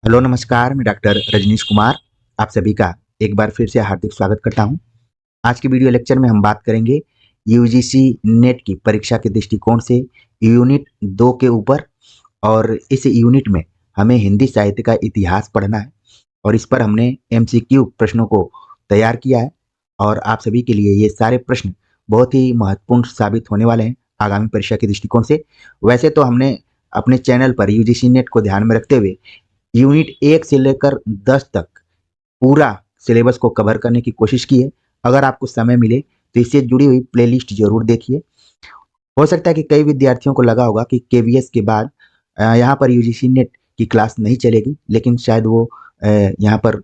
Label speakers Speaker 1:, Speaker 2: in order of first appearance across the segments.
Speaker 1: Hello नमस्कार, मैं doctor Rajneesh Kumar आप सभी का एक बार फिर से हार्दिक स्वागत करता हूं। आज के वीडियो लेक्चर में हम बात करेंगे यूजीसी नेट की परीक्षा के दृष्टिकोण से यूनिट 2 के ऊपर। और इस यूनिट में हमें हिंदी साहित्य का इतिहास पढ़ना है और इस पर हमने एमसीक्यू प्रश्नों को तैयार किया है। और आप सभी के लिए ये सारे प्रश्न बहुत ही महत्वपूर्ण साबित होने वाले हैं आगामी परीक्षा के दृष्टिकोण से। वैसे तो हमने अपने चैनल पर यूजीसी नेट को ध्यान में रखते हुए यूनिट 1 से लेकर 10 तक पूरा सिलेबस को कवर करने की कोशिश की है। अगर आपको समय मिले तो इससे जुड़ी हुई प्लेलिस्ट जरूर देखिए। हो सकता है कि कई विद्यार्थियों को लगा होगा कि केवीएस के बाद यहाँ पर यूजीसी नेट की क्लास नहीं चलेगी, लेकिन शायद वो यहाँ पर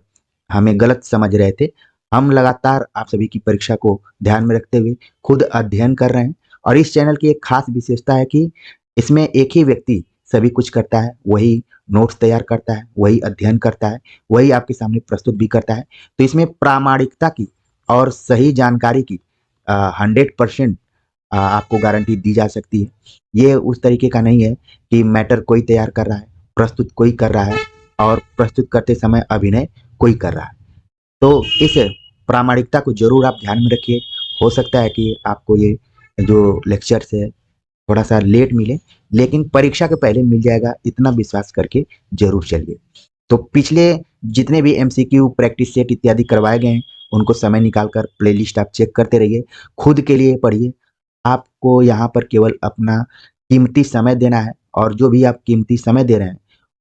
Speaker 1: हमें गलत समझ रहे थे। हम लगातार आप सभी की परीक्षा को ध्यान में रखते हुए खुद अध्ययन कर रहे हैं। और इस चैनल की एक खास विशेषता है कि इसमें एक ही व्यक्ति सभी कुछ करता है, वही नोट्स तैयार करता है, वही अध्ययन करता है, वही आपके सामने प्रस्तुत भी करता है। तो इसमें प्रामाणिकता की और सही जानकारी की 100% आपको गारंटी दी जा सकती है। ये उस तरीके का नहीं है कि मैटर कोई तैयार कर रहा है, प्रस्तुत कोई कर रहा है और प्रस्तुत करते समय अभिनय कोई कर रहा है। तो इस प्रामाणिकता को जरूर आप ध्यान में रखिए। हो सकता है कि आपको ये जो लेक्चर्स है थोड़ा सा लेट मिले, लेकिन परीक्षा के पहले मिल जाएगा, इतना विश्वास करके जरूर चलिए। तो पिछले जितने भी एमसीक्यू प्रैक्टिस सेट इत्यादि करवाए गए हैं उनको समय निकालकर प्लेलिस्ट आप चेक करते रहिए, खुद के लिए पढ़िए। आपको यहाँ पर केवल अपना कीमती समय देना है और जो भी आप कीमती समय दे रहे हैं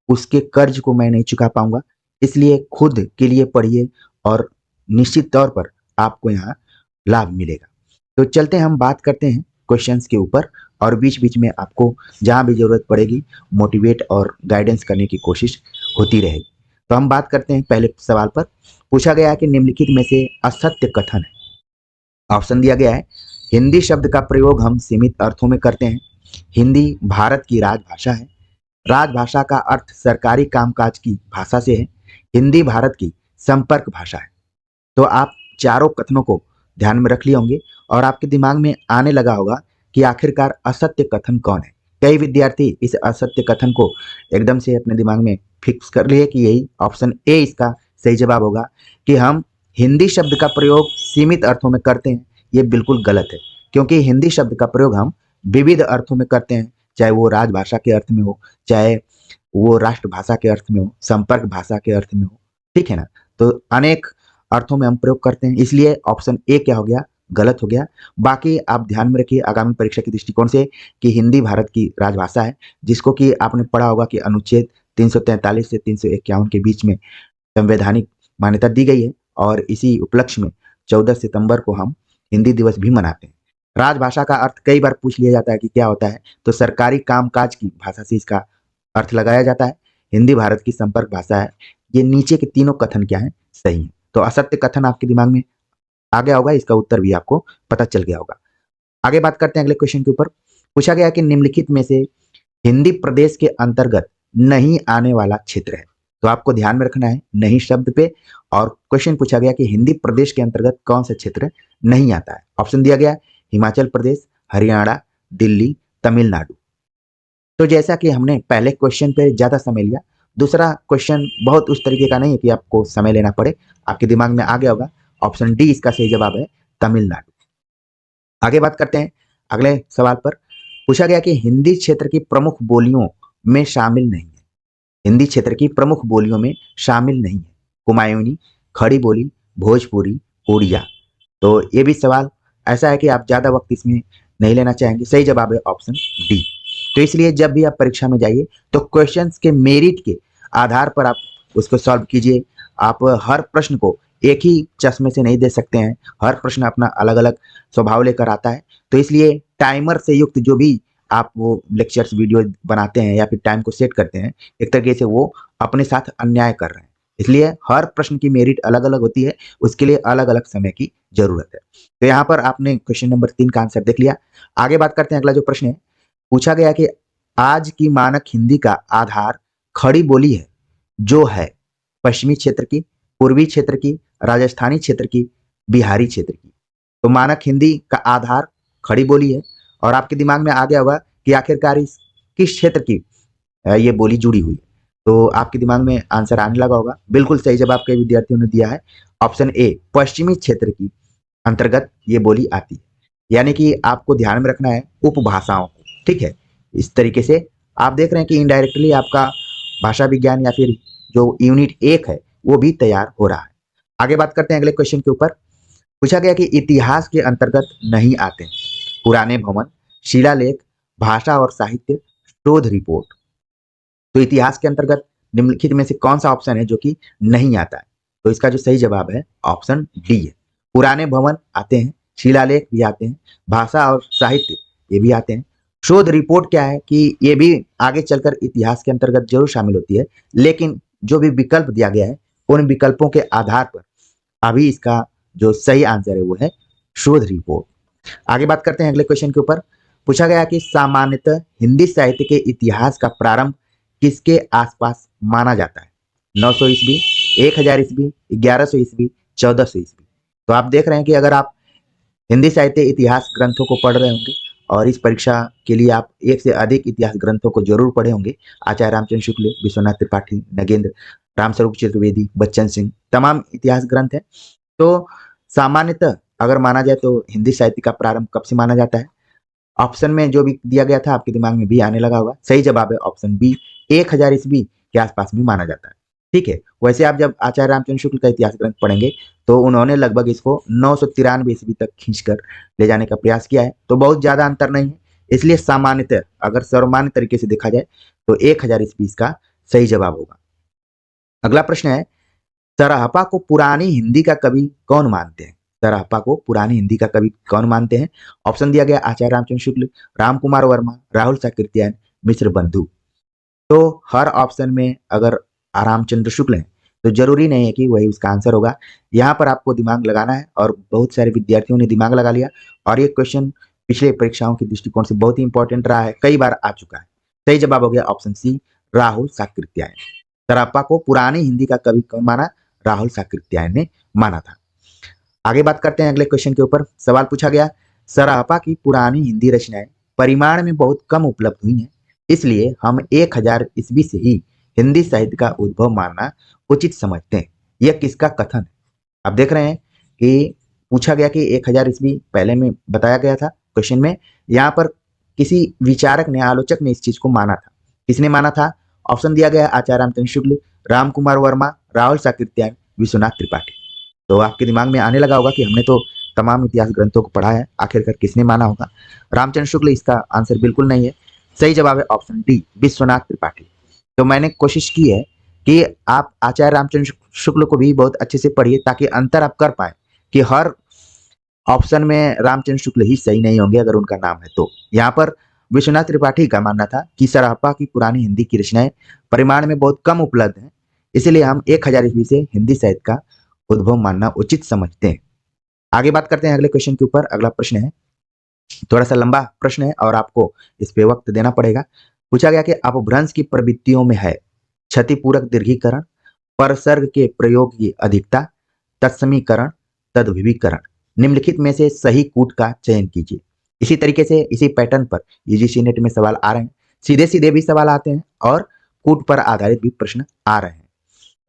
Speaker 1: उसके कर्ज को मैं नहीं चुका पाऊंगा, इसलिए खुद के लिए पढ़िए और निश्चित तौर पर आपको यहाँ लाभ मिलेगा। तो चलते हैं, हम बात करते हैं क्वेश्चंस के ऊपर और बीच बीच में आपको जहाँ भी जरूरत पड़ेगी मोटिवेट और गाइडेंस करने की कोशिश होती रहेगी। तो हम बात करते हैं पहले सवाल पर। पूछा गया है कि निम्नलिखित में से असत्य कथन है। ऑप्शन दिया गया है, हिंदी शब्द का प्रयोग हम सीमित अर्थों में करते हैं। हिंदी भारत की राजभाषा है। राजभाषा का अर्थ सरकारी कामकाज की भाषा से है। हिंदी भारत की संपर्क भाषा है। तो आप चारों कथनों को ध्यान में रख लिए होंगे और आपके दिमाग में आने लगा होगा कि आखिरकार असत्य कथन कौन है। कई विद्यार्थी इस असत्य कथन को एकदम से अपने दिमाग में फिक्स कर लिए कि यही ऑप्शन ए इसका सही जवाब होगा कि हम हिंदी शब्द का प्रयोग सीमित अर्थों में करते हैं। ये बिल्कुल गलत है, क्योंकि हिंदी शब्द का प्रयोग हम विविध अर्थों में करते हैं, चाहे वो राजभाषा के अर्थ में हो, चाहे वो राष्ट्रभाषा के अर्थ में हो, संपर्क भाषा के अर्थ में हो। ठीक है ना। तो अनेक अर्थों में हम प्रयोग करते हैं, इसलिए ऑप्शन ए क्या हो गया, गलत हो गया। बाकी आप ध्यान में रखिए आगामी परीक्षा के दृष्टिकोण से कि हिंदी भारत की राजभाषा है, जिसको कि आपने पढ़ा होगा कि अनुच्छेद 343 से 351 के बीच में संवैधानिक मान्यता दी गई है। और इसी उपलक्ष्य में 14 सितंबर को हम हिंदी दिवस भी मनाते हैं। राजभाषा का अर्थ कई बार पूछ लिया जाता है कि क्या होता है, तो सरकारी कामकाज की भाषा से इसका अर्थ लगाया जाता है। हिंदी भारत की संपर्क भाषा है। ये नीचे के तीनों कथन क्या है, सही है। तो असत्य कथन आपके दिमाग में आ गया होगा, इसका उत्तर भी आपको पता चल गया होगा। आगे बात करते हैं अगले क्वेश्चन के ऊपर। पूछा गया कि निम्नलिखित में से हिंदी प्रदेश के अंतर्गत नहीं आने वाला क्षेत्र है। तो आपको ध्यान में रखना है नहीं शब्द पे। और क्वेश्चन पूछा गया कि हिंदी प्रदेश के अंतर्गत कौन सा क्षेत्र नहीं आता है। ऑप्शन दिया गया हिमाचल प्रदेश, हरियाणा, दिल्ली, तमिलनाडु। तो जैसा कि हमने पहले क्वेश्चन पे ज्यादा समय लिया, दूसरा क्वेश्चन बहुत उस तरीके का नहीं है कि आपको समय लेना पड़े, आपके दिमाग में आ गया होगा। ऑप्शन डी इसका सही जवाब है, तमिलनाडु। आगे बात करते हैं अगले सवाल पर। पूछा गया कि हिंदी क्षेत्र की प्रमुख बोलियों में शामिल नहीं है। हिंदी क्षेत्र की प्रमुख बोलियों में शामिल नहीं है कुमायूनी, खड़ी बोली, भोजपुरी, उड़िया। तो ये भी सवाल ऐसा है कि आप ज्यादा वक्त इसमें नहीं लेना चाहेंगे। सही जवाब है ऑप्शन डी। तो इसलिए जब भी आप परीक्षा में जाइए तो क्वेश्चंस के मेरिट के आधार पर आप उसको सॉल्व कीजिए। आप हर प्रश्न को एक ही चश्मे से नहीं दे सकते हैं, हर प्रश्न अपना अलग अलग स्वभाव लेकर आता है। तो इसलिए टाइमर से युक्त जो भी आप वो लेक्चर्स वीडियो बनाते हैं या फिर टाइम को सेट करते हैं, एक तरीके से वो अपने साथ अन्याय कर रहे हैं। इसलिए हर प्रश्न की मेरिट अलग अलग होती है, उसके लिए अलग अलग समय की जरूरत है। तो यहाँ पर आपने क्वेश्चन नंबर 3 का आंसर देख लिया। आगे बात करते हैं अगला जो प्रश्न है। पूछा गया कि आज की मानक हिंदी का आधार खड़ी बोली है, जो है पश्चिमी क्षेत्र की, पूर्वी क्षेत्र की, राजस्थानी क्षेत्र की, बिहारी क्षेत्र की। तो मानक हिंदी का आधार खड़ी बोली है और आपके दिमाग में आ गया होगा कि आखिरकार इस किस क्षेत्र की ये बोली जुड़ी हुई है। तो आपके दिमाग में आंसर आने लगा होगा। बिल्कुल सही जवाब कई विद्यार्थियों ने दिया है ऑप्शन ए, पश्चिमी क्षेत्र की अंतर्गत ये बोली आती है। यानी कि आपको ध्यान में रखना है उपभाषाओं को, ठीक है। इस तरीके से आप देख रहे हैं कि इनडायरेक्टली आपका भाषा विज्ञान या फिर जो यूनिट 1 है वो भी तैयार हो रहा है। आगे बात करते हैं अगले क्वेश्चन के ऊपर। पूछा गया कि इतिहास के अंतर्गत नहीं आते पुराने भवन, शिलालेख, भाषा और साहित्य, शोध रिपोर्ट। तो इतिहास के अंतर्गत निम्नलिखित में से कौन सा ऑप्शन है जो कि नहीं आता है? तो इसका जो सही जवाब है ऑप्शन डी है। पुराने भवन आते हैं, शिलालेख भी आते हैं, भाषा और साहित्य ये भी आते हैं। शोध रिपोर्ट क्या है कि ये भी आगे चलकर इतिहास के अंतर्गत जरूर शामिल होती है, लेकिन जो भी विकल्प दिया गया है उन विकल्पों के आधार पर अभी इसका जो सही आंसर है वो है शोध रिपोर्ट। आगे बात करते हैं अगले क्वेश्चन के ऊपर। पूछा गया कि सामान्यतः हिंदी साहित्य के इतिहास का प्रारंभ किसके आसपास माना जाता है? 900 ईस्वी, 1000 ईस्वी, 1100 ईस्वी, 1400 ईस्वी। तो आप देख रहे हैं कि अगर आप हिंदी साहित्य इतिहास ग्रंथों को पढ़ रहे होंगे और इस परीक्षा के लिए आप एक से अधिक इतिहास ग्रंथों को जरूर पढ़े होंगे। आचार्य रामचंद्र शुक्ल, विश्वनाथ त्रिपाठी, नगेंद्र, रामस्वरूप चतुर्वेदी, बच्चन सिंह, तमाम इतिहास ग्रंथ हैं। तो सामान्यतः अगर माना जाए तो हिंदी साहित्य का प्रारंभ कब से माना जाता है? ऑप्शन में जो भी दिया गया था आपके दिमाग में भी आने लगा होगा। सही जवाब है ऑप्शन बी, 1000 ईस्वी के आसपास भी माना जाता है, ठीक है। वैसे आप जब आचार्य रामचंद्र शुक्ल का इतिहास ग्रंथ पढ़ेंगे तो उन्होंने लगभग इसको 993 ईस्वी तक खींचकर ले जाने का प्रयास किया है, तो बहुत ज्यादा अंतर नहीं है। इसलिए सामान्यतः अगर सर्वमान्य तरीके से देखा जाए तो 1000 ईस्वी इसका सही जवाब होगा। अगला प्रश्न है, सराहपा को पुरानी हिंदी का कवि कौन मानते हैं? सराहपा को पुरानी हिंदी का कवि कौन मानते हैं? ऑप्शन दिया गया आचार्य रामचंद्र शुक्ल, राम कुमार वर्मा, राहुल साकृत्यायन, मिश्र बंधु। तो हर ऑप्शन में अगर रामचंद्र शुक्ल है तो जरूरी नहीं है कि वही उसका आंसर होगा। यहाँ पर आपको दिमाग लगाना है और बहुत सारे विद्यार्थियों ने दिमाग लगा लिया और ये क्वेश्चन पिछले परीक्षाओं के दृष्टिकोण से बहुत ही इंपॉर्टेंट रहा है, कई बार आ चुका है। सही जवाब हो गया ऑप्शन सी, राहुल साकृत्यायन। सरापा को पुरानी हिंदी का कवि कौन माना? राहुल साकृत्यायन ने माना था। आगे बात करते हैं अगले क्वेश्चन के ऊपर। सवाल पूछा गया, सरापा की पुरानी हिंदी रचनाएं परिमाण में बहुत कम उपलब्ध हुई हैं, इसलिए हम 1000 ईस्वी से ही हिंदी साहित्य का उद्भव मानना उचित समझते हैं। यह किसका कथन है? आप देख रहे हैं कि पूछा गया कि 1000 ईस्वी पहले में बताया गया था क्वेश्चन में। यहाँ पर किसी विचारक ने, आलोचक ने इस चीज को माना था। किसने माना था? ऑप्शन दिया गया आचार्य रामचंद्र शुक्ल, राम कुमार वर्मा, राहुल साकृत्यायन, विश्वनाथ त्रिपाठी। तो आपके दिमाग में आने लगा होगा कि हमने तो तमाम इतिहास ग्रंथों को पढ़ा है, आखिरकार किसने माना होगा? रामचंद्र शुक्ल इसका आंसर बिल्कुल नहीं है। सही जवाब है ऑप्शन डी, विश्वनाथ त्रिपाठी। तो मैंने कोशिश की है कि आप आचार्य रामचंद्र शुक्ल को भी बहुत अच्छे से पढ़िए ताकि अंतर आप कर पाए कि हर ऑप्शन में रामचंद्र शुक्ल ही सही नहीं होंगे अगर उनका नाम है तो। यहाँ पर विश्वनाथ त्रिपाठी का मानना था कि सरापा की पुरानी हिंदी की रचनाएं परिमाण में बहुत कम उपलब्ध हैं, इसलिए हम 1000 ईस्वी से हिंदी साहित्य का उद्भव मानना उचित समझते हैं। आगे बात करते हैं अगले क्वेश्चन के ऊपर। अगला प्रश्न है, थोड़ा सा लंबा प्रश्न है और आपको इस पे वक्त देना पड़ेगा। पूछा गया कि अपभ्रंश की प्रवृत्तियों में है क्षतिपूरक दीर्घीकरण, परसर्ग के प्रयोग की अधिकता, तत्समीकरण, तद्विभीकरण। निम्नलिखित में से सही कूट का चयन कीजिए। इसी तरीके से इसी पैटर्न पर यूजीसी नेट में सवाल आ रहे हैं, सीधे सीधे भी सवाल आते हैं और कूट पर आधारित भी प्रश्न आ रहे हैं।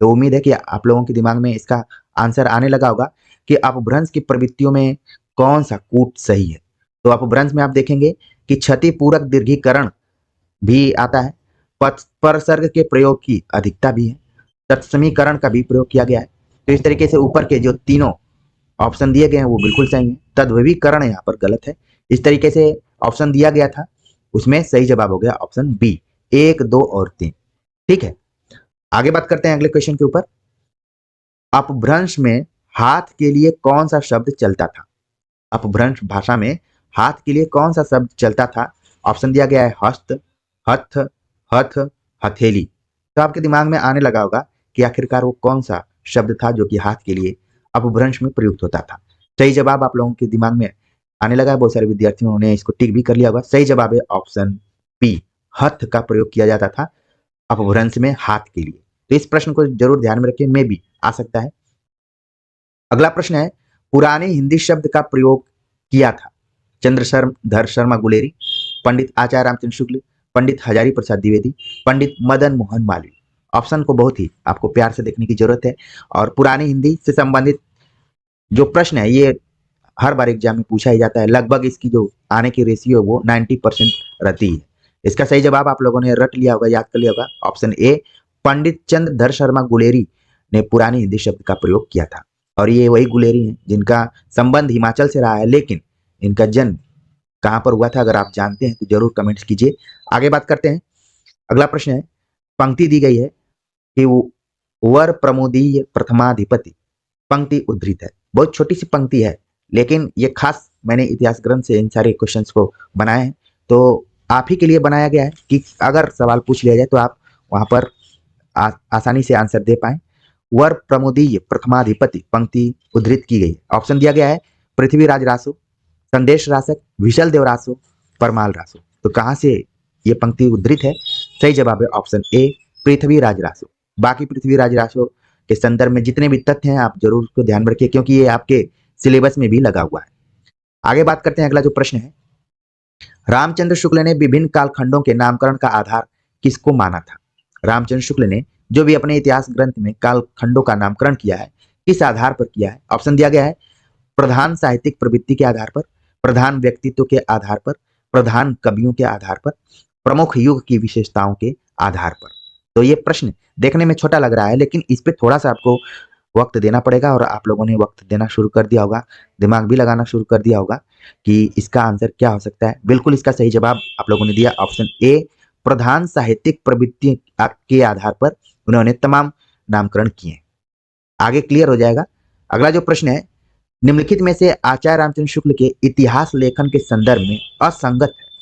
Speaker 1: तो उम्मीद है कि आप लोगों के दिमाग में इसका आंसर आने लगा होगा कि अपभ्रंश की प्रवृत्तियों में कौन सा कूट सही है। तो अपभ्रंश में आप देखेंगे कि क्षतिपूरक दीर्घीकरण भी आता है, परसर्ग के प्रयोग की अधिकता भी है, तत्समीकरण का भी प्रयोग किया गया है। तो इस तरीके से ऊपर के जो तीनों ऑप्शन दिए गए हैं वो बिल्कुल सही है, तद्विभीकरण यहाँ पर गलत है। इस तरीके से ऑप्शन दिया गया था उसमें सही जवाब हो गया ऑप्शन बी, 1, 2 और 3, ठीक है। आगे बात करते हैं अगले क्वेश्चन के ऊपर। अपभ्रंश में हाथ के लिए कौन सा शब्द चलता था? अपभ्रंश भाषा में हाथ के लिए कौन सा शब्द चलता था? ऑप्शन दिया गया है हस्त, हथ, हथ, हथेली। तो आपके दिमाग में आने लगा होगा कि आखिरकार वो कौन सा शब्द था जो कि हाथ के लिए अपभ्रंश में प्रयुक्त होता था। सही जवाब आप लोगों के दिमाग में आने लगा है, बहुत सारे विद्यार्थियों ने इसको टिक भी कर लिया होगा। सही जवाब है ऑप्शन बी, हथ का प्रयोग किया जाता था अपभ्रंश में हाथ के लिए। तो इस प्रश्न को जरूर ध्यान में रखिए, मे भी आ सकता है। अगला प्रश्न है, पुराने हिंदी शब्द का प्रयोग किया था चंद्रशर्मधर शर्मा गुलेरी, पंडित आचार्य रामचंद्र शुक्ल, पंडित हजारी प्रसाद द्विवेदी, पंडित मदन मोहन मालवीय। ऑप्शन को बहुत ही आपको प्यार से देखने की जरूरत है। और पुरानी हिंदी से संबंधित जो प्रश्न है ये हर बार एग्जाम में पूछा ही जाता है। लगभग इसकी जो आने की रेशियो वो 90% रहती है। इसका सही जवाब आप लोगों ने रट लिया होगा, याद कर लिया होगा, ऑप्शन ए, पंडित चंद्रधर शर्मा गुलेरी ने पुरानी हिंदी शब्द का प्रयोग किया था। और ये वही गुलेरी हैं जिनका संबंध हिमाचल से रहा है, लेकिन इनका जन्म कहाँ पर हुआ था अगर आप जानते हैं तो जरूर कमेंट्स कीजिए। आगे बात करते हैं। अगला प्रश्न है, पंक्ति दी गई है कि वर प्रमोदीय प्रथमाधिपति, पंक्ति उद्धृत है। बहुत छोटी सी पंक्ति है, लेकिन ये खास मैंने इतिहास ग्रंथ से इन सारे क्वेश्चंस को बनाए हैं, तो आप ही के लिए बनाया गया है कि अगर सवाल पूछ लिया जाए तो आप वहां पर आसानी से आंसर दे पाए। वर प्रमोदीय प्रथमाधिपति पंक्ति उद्धृत की गई। ऑप्शन दिया गया है पृथ्वीराज रासो, संदेश रासक, विशल देव रासो, परमाल रासो। तो कहां से ये पंक्ति उद्धृत है? सही जवाब है ऑप्शन ए, पृथ्वीराज रासो। बाकी पृथ्वीराज रासो के संदर्भ में जितने भी तथ्य हैं आप जरूर उसको ध्यान रखिए, क्योंकि ये आपके सिलेबस में भी लगा हुआ है। आगे बात करते हैं। अगला जो प्रश्न है, रामचंद्र शुक्ल ने विभिन्न कालखंडों के नामकरण का आधार किसको माना था? रामचंद्र शुक्ल ने जो भी अपने इतिहास ग्रंथ में कालखंडों का नामकरण किया है किस आधार पर किया है? ऑप्शन दिया गया है प्रधान साहित्यिक प्रवृत्ति के आधार पर, प्रधान व्यक्तित्व के आधार पर, प्रधान कवियों के आधार पर, प्रमुख युग की विशेषताओं के आधार पर। तो ये प्रश्न देखने में छोटा लग रहा है, लेकिन इस पे थोड़ा सा आपको वक्त देना पड़ेगा, और आप लोगों ने वक्त देना शुरू कर दिया होगा, दिमाग भी लगाना शुरू कर दिया होगा कि इसका आंसर क्या हो सकता है। बिल्कुल इसका सही जवाब आप लोगों ने दिया ऑप्शन ए, प्रधान साहित्यिक प्रवृत्ति के आधार पर उन्होंने तमाम नामकरण किए। आगे क्लियर हो जाएगा। अगला जो प्रश्न है, निम्नलिखित में से आचार्य रामचंद्र शुक्ल के इतिहास लेखन के संदर्भ में असंगत है।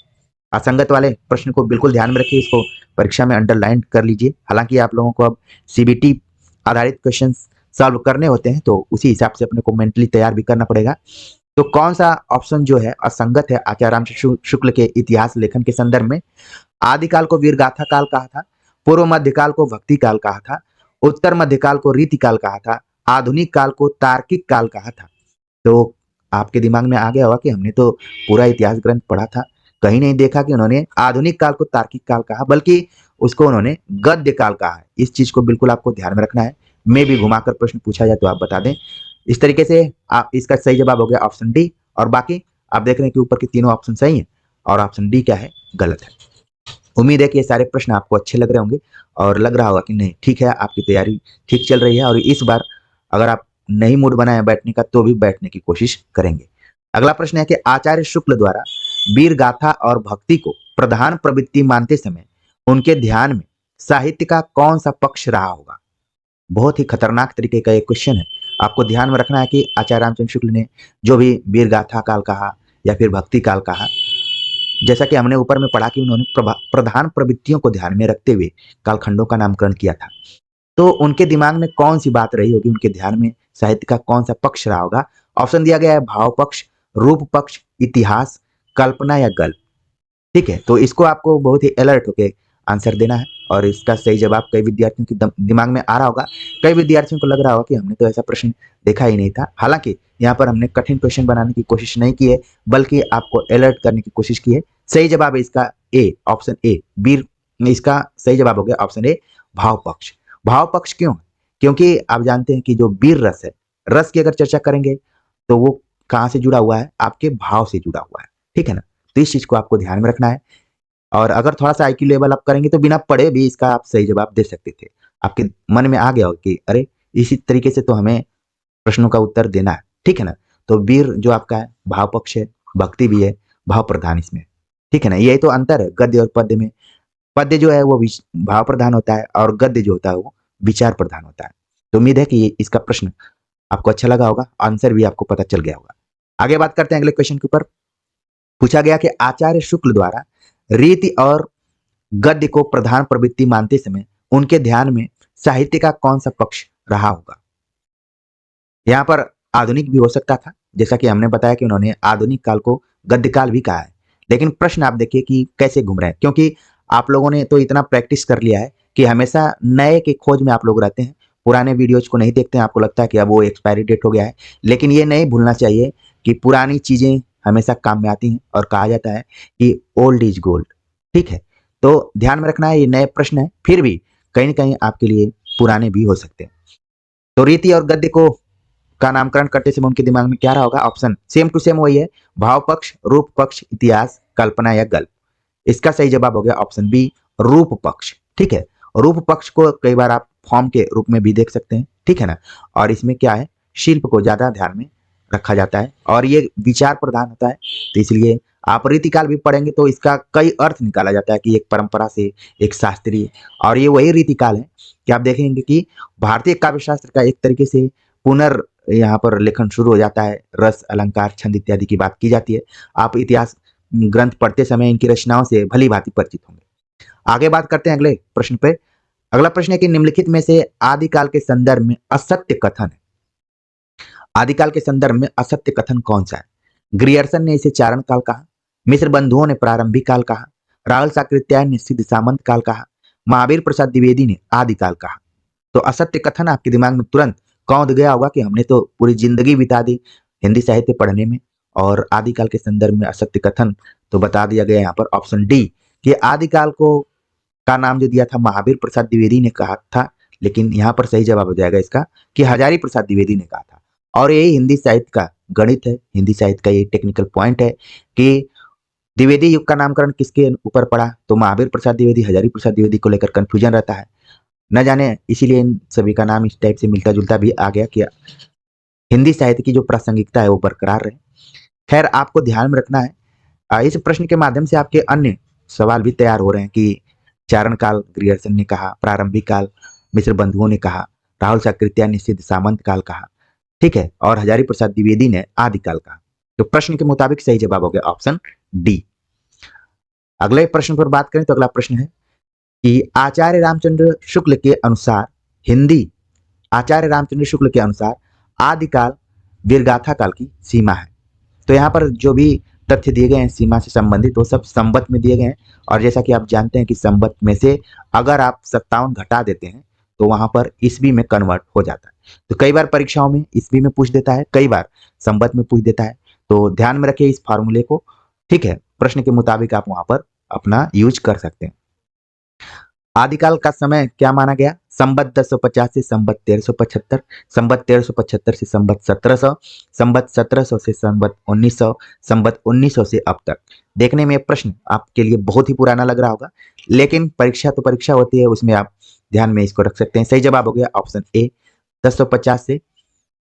Speaker 1: असंगत वाले प्रश्न को बिल्कुल ध्यान में रखिए, इसको परीक्षा में अंडरलाइन कर लीजिए। हालांकि आप लोगों को अब सीबीटी आधारित क्वेश्चन सॉल्व करने होते हैं, तो उसी हिसाब से अपने को मेंटली तैयार भी करना पड़ेगा। तो कौन सा ऑप्शन जो है असंगत है आचार्य रामचंद्र शुक्ल के इतिहास लेखन के संदर्भ में? आदिकाल को वीरगाथा काल कहा था, पूर्व मध्यकाल को भक्ति काल कहा था, उत्तर मध्यकाल को रीति काल कहा था, आधुनिक काल को तार्किक काल कहा था। तो आपके दिमाग में आ गया होगा कि हमने तो पूरा इतिहास ग्रंथ पढ़ा था, कहीं नहीं देखा कि उन्होंने आधुनिक काल को तार्किक काल कहा, बल्कि उसको उन्होंने गद्य काल कहा है। इस चीज को बिल्कुल आपको ध्यान में रखना है। मैं भी घुमाकर प्रश्न पूछा जाए तो आप बता दें। इस तरीके से आप इसका सही जवाब हो गया ऑप्शन डी, और बाकी आप देख रहे हैं कि ऊपर के तीनों ऑप्शन सही है और ऑप्शन डी क्या है? गलत है। उम्मीद है कि ये सारे प्रश्न आपको अच्छे लग रहे होंगे और लग रहा होगा कि नहीं ठीक है, आपकी तैयारी ठीक चल रही है, और इस बार अगर आप नहीं मूड बनाए बैठने का तो भी बैठने की कोशिश करेंगे। अगला प्रश्न है कि आचार्य शुक्ल द्वारा वीर गाथा और भक्ति को प्रधान प्रवृत्ति मानते समय उनके ध्यान में साहित्य का कौन सा पक्ष रहा होगा? बहुत ही खतरनाक तरीके का एक क्वेश्चन है। आपको ध्यान में रखना है कि आचार्य रामचंद्र शुक्ल ने जो भी वीर गाथा काल कहा या फिर भक्ति काल कहा, जैसा कि हमने ऊपर में पढ़ा कि उन्होंने प्रधान प्रवृत्तियों को ध्यान में रखते हुए कालखंडों का नामकरण किया था। तो उनके दिमाग में कौन सी बात रही होगी, उनके ध्यान में साहित्य का कौन सा पक्ष रहा होगा? ऑप्शन दिया गया है भाव पक्ष, रूप पक्ष, इतिहास, कल्पना या गल्प। ठीक है, तो इसको आपको बहुत ही अलर्ट होकर आंसर देना है, और इसका सही जवाब कई विद्यार्थियों के दिमाग में आ रहा होगा। कई विद्यार्थियों को लग रहा होगा कि हमने तो ऐसा प्रश्न देखा ही नहीं था। हालांकि यहाँ पर हमने कठिन क्वेश्चन बनाने की कोशिश नहीं की है, बल्कि आपको अलर्ट करने की कोशिश की है। सही जवाब है इसका ए, ऑप्शन ए, वीर। इसका सही जवाब हो गया ऑप्शन ए, भाव पक्ष। भाव पक्ष क्यों? क्योंकि आप जानते हैं कि जो वीर रस है, रस की अगर चर्चा करेंगे तो वो कहाँ से जुड़ा हुआ है? आपके भाव से जुड़ा हुआ है। ठीक है ना? तो इस चीज को आपको ध्यान में रखना है। और अगर थोड़ा सा आईक्यू लेवल अप करेंगे तो बिना पढ़े भी इसका आप सही जवाब दे सकते थे। आपके मन में आ गया हो कि अरे इसी तरीके से तो हमें प्रश्नों का उत्तर देना है। ठीक है ना? तो वीर जो आपका है भाव पक्ष है, भक्ति भी है, भाव प्रधान इसमें। ठीक है ना? यही तो अंतर है गद्य और पद्य में। पद्य जो है वो भाव प्रधान होता है और गद्य जो होता है वो विचार प्रधान होता है। तो उम्मीद है कि इसका प्रश्न आपको अच्छा लगा होगा, आंसर भी आपको पता चल गया होगा। आगे बात करते हैं अगले क्वेश्चन के ऊपर। पूछा गया कि आचार्य शुक्ल द्वारा रीति और गद्य को प्रधान प्रवृत्ति मानते समय उनके ध्यान में साहित्य का कौन सा पक्ष रहा होगा? यहाँ पर आधुनिक भी हो सकता था, जैसा कि हमने बताया कि उन्होंने आधुनिक काल को गद्य काल भी कहा है। लेकिन प्रश्न आप देखिए कि कैसे घूम रहे हैं, क्योंकि आप लोगों ने तो इतना प्रैक्टिस कर लिया है कि हमेशा नए के खोज में आप लोग रहते हैं, पुराने वीडियोज को नहीं देखते हैं। आपको लगता है कि अब वो एक्सपायरी डेट हो गया है, लेकिन ये नहीं भूलना चाहिए कि पुरानी चीजें हमेशा काम में आती हैं, और कहा जाता है कि ओल्ड इज गोल्ड। ठीक है, तो ध्यान में रखना है, ये नए प्रश्न है, फिर भी कहीं ना कहीं आपके लिए पुराने भी हो सकते हैं। तो रीति और गद्य को का नामकरण करते समय उनके दिमाग में क्या रहा होगा? ऑप्शन सेम टू सेम वही है, भाव पक्ष, रूप पक्ष, इतिहास, कल्पना या गल्प। इसका सही जवाब हो गया ऑप्शन बी, रूप पक्ष। ठीक है, रूप पक्ष को कई बार आप फॉर्म के रूप में भी देख सकते हैं, ठीक है ना। और इसमें क्या है, शिल्प को ज्यादा ध्यान में रखा जाता है और ये विचार प्रधान होता है, तो इसलिए आप रीतिकाल भी पढ़ेंगे तो इसका कई अर्थ निकाला जाता है कि एक परंपरा से एक शास्त्रीय, और ये वही रीतिकाल है कि आप देखेंगे कि भारतीय काव्य शास्त्र का एक तरीके से पुनर् यहाँ पर लेखन शुरू हो जाता है, रस, अलंकार, छंद इत्यादि की बात की जाती है। आप इतिहास ग्रंथ पढ़ते समय इनकी रचनाओं से भली भांति परिचित होंगे। आगे बात करते हैं अगले प्रश्न पे। अगला प्रश्न है कि निम्नलिखित में से आदिकाल के संदर्भ में असत्य कथन है। आदिकाल के संदर्भ में असत्य कथन कौन सा है? ग्रियर्सन ने इसे चारण काल कहा, मिश्र बंधुओं ने प्रारंभिक काल कहा, राहुल साकृत्यायन ने सिद्ध सामंत काल कहा, महावीर प्रसाद द्विवेदी ने आदिकाल कहा। तो असत्य कथन आपके दिमाग में तुरंत कौंध गया होगा कि हमने तो पूरी जिंदगी बिता दी हिंदी साहित्य पढ़ने में, और आदिकाल के संदर्भ में असत्य कथन तो बता दिया गया यहाँ पर ऑप्शन डी कि आदिकाल को का नाम जो दिया था महावीर प्रसाद द्विवेदी ने कहा था, लेकिन यहाँ पर सही जवाब हो जाएगा इसका कि हजारी प्रसाद द्विवेदी ने कहा था। और यही हिंदी साहित्य का गणित है, हिंदी साहित्य का ये टेक्निकल पॉइंट है कि द्विवेदी युग का नामकरण किसके ऊपर पड़ा, तो महावीर प्रसाद द्विवेदी, हजारी प्रसाद द्विवेदी को लेकर कंफ्यूजन रहता है, न जाने इसीलिए इन सभी का नाम इस टाइप से मिलता जुलता भी आ गया कि हिंदी साहित्य की जो प्रासंगिकता है वो बरकरार रहे। खैर, आपको ध्यान में रखना है, इस प्रश्न के माध्यम से आपके अन्य सवाल भी तैयार हो रहे हैं कि चारण काल ग्रियर्सन ने कहा, प्रारंभिक काल मिश्र बंधुओं ने कहा, राहुल साकृत्यायन ने सिद्ध सामंत काल कहा, ठीक है, और हजारी प्रसाद द्विवेदी ने आदिकाल कहा। तो प्रश्न के मुताबिक सही जवाब हो गया ऑप्शन डी। अगले प्रश्न पर बात करें तो अगला प्रश्न है कि आचार्य रामचंद्र शुक्ल के अनुसार आचार्य रामचंद्र शुक्ल के अनुसार आदिकाल वीरगाथा काल की सीमा है। तो यहाँ पर जो भी तथ्य दिए गए हैं सीमा से संबंधित वो सब संवत में दिए गए हैं, और जैसा कि आप जानते हैं कि संवत में से अगर आप 57 घटा देते हैं तो वहां पर ईस्वी में कन्वर्ट हो जाता है। तो कई बार परीक्षाओं में ईस्वी में पूछ देता है, कई बार संवत में पूछ देता है, तो ध्यान में रखिए इस फार्मूले को, ठीक है। प्रश्न के मुताबिक आप वहां पर अपना यूज कर सकते हैं। आदिकाल का समय क्या माना गया? संवत 1050 से संवत 1375, संवत 1375 से संवत 1700, संवत 1700 से संवत 1900, संवत 1900 से अब तक। देखने में प्रश्न आपके लिए बहुत ही पुराना लग रहा होगा, लेकिन परीक्षा तो परीक्षा होती है, उसमें आप ध्यान में इसको रख सकते हैं। सही जवाब हो गया ऑप्शन ए, 1050 से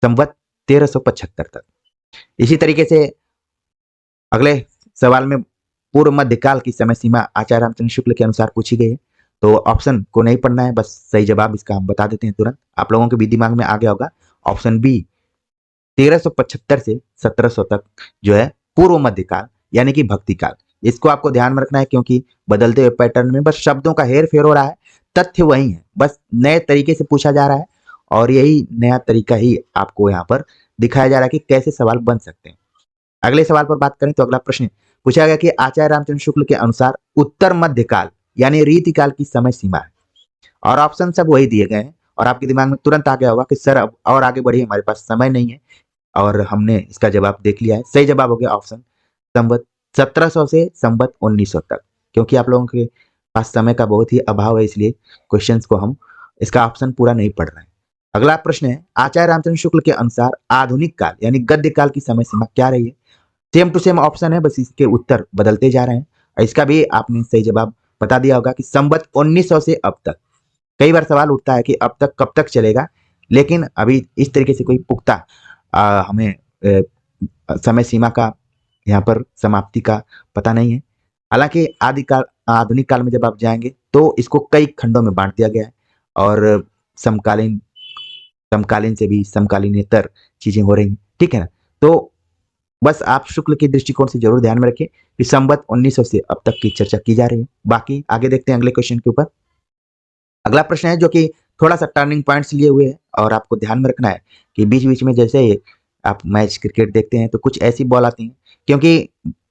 Speaker 1: संवत 1375 तक। इसी तरीके से अगले सवाल में पूर्व मध्यकाल की समय सीमा आचार्य रामचंद्र शुक्ल के अनुसार पूछी गई है, तो ऑप्शन को नहीं पढ़ना है, बस सही जवाब इसका हम बता देते हैं तुरंत, आप लोगों के भी दिमाग में आ गया होगा। ऑप्शन बी 1375 से 1700 तक जो है पूर्व मध्यकाल यानी कि भक्ति काल। इसको आपको ध्यान में रखना है क्योंकि बदलते हुए पैटर्न में बस शब्दों का हेर फेर हो रहा है, तथ्य वही है, बस नए तरीके से पूछा जा रहा है, और यही नया तरीका ही आपको यहाँ पर दिखाया जा रहा है कि कैसे सवाल बन सकते हैं। अगले सवाल पर बात करें तो अगला प्रश्न पूछा गया कि आचार्य रामचंद्र शुक्ल के अनुसार उत्तर मध्यकाल यानी रीतिकाल की समय सीमा है, और ऑप्शन सब वही दिए गए हैं, और आपके दिमाग में तुरंत आ गया होगा कि सर अब और आगे बढ़िए, हमारे पास समय नहीं है, और हमने इसका जवाब देख लिया है। सही जवाब हो गया ऑप्शन संवत 1700 से संवत 1900 तक, क्योंकि आप लोगों के पास समय का बहुत ही अभाव है, इसलिए क्वेश्चंस को हम इसका ऑप्शन पूरा नहीं पढ़ रहे हैं। अगला प्रश्न है आचार्य रामचंद्र शुक्ल के अनुसार आधुनिक काल यानी गद्य काल की समय सीमा क्या रही है? सेम टू सेम ऑप्शन है, बस इसके उत्तर बदलते जा रहे हैं, और इसका भी आपने सही जवाब बता दिया होगा कि संवत 1900 से अब तक। कई बार सवाल उठता है कि अब तक कब तक चलेगा, लेकिन अभी इस तरीके से कोई पुख्ता हमें समय सीमा का यहाँ पर समाप्ति का पता नहीं है। हालांकि आधुनिक काल में जब आप जाएंगे तो इसको कई खंडों में बांट दिया गया है, और समकालीन से भी समकालीनेतर चीजें हो रही हैं, ठीक है ना। तो बस आप शुक्ल के दृष्टिकोण से जरूर ध्यान में रखें कि संवत 1900 से अब तक की चर्चा की जा रही है। बाकी आगे देखते हैं अगले क्वेश्चन के ऊपर। अगला प्रश्न है जो कि थोड़ा सा टर्निंग पॉइंट्स लिए हुए है, और आपको ध्यान में रखना है कि बीच बीच में जैसे आप मैच क्रिकेट देखते हैं तो कुछ ऐसी बॉल आती हैं, क्योंकि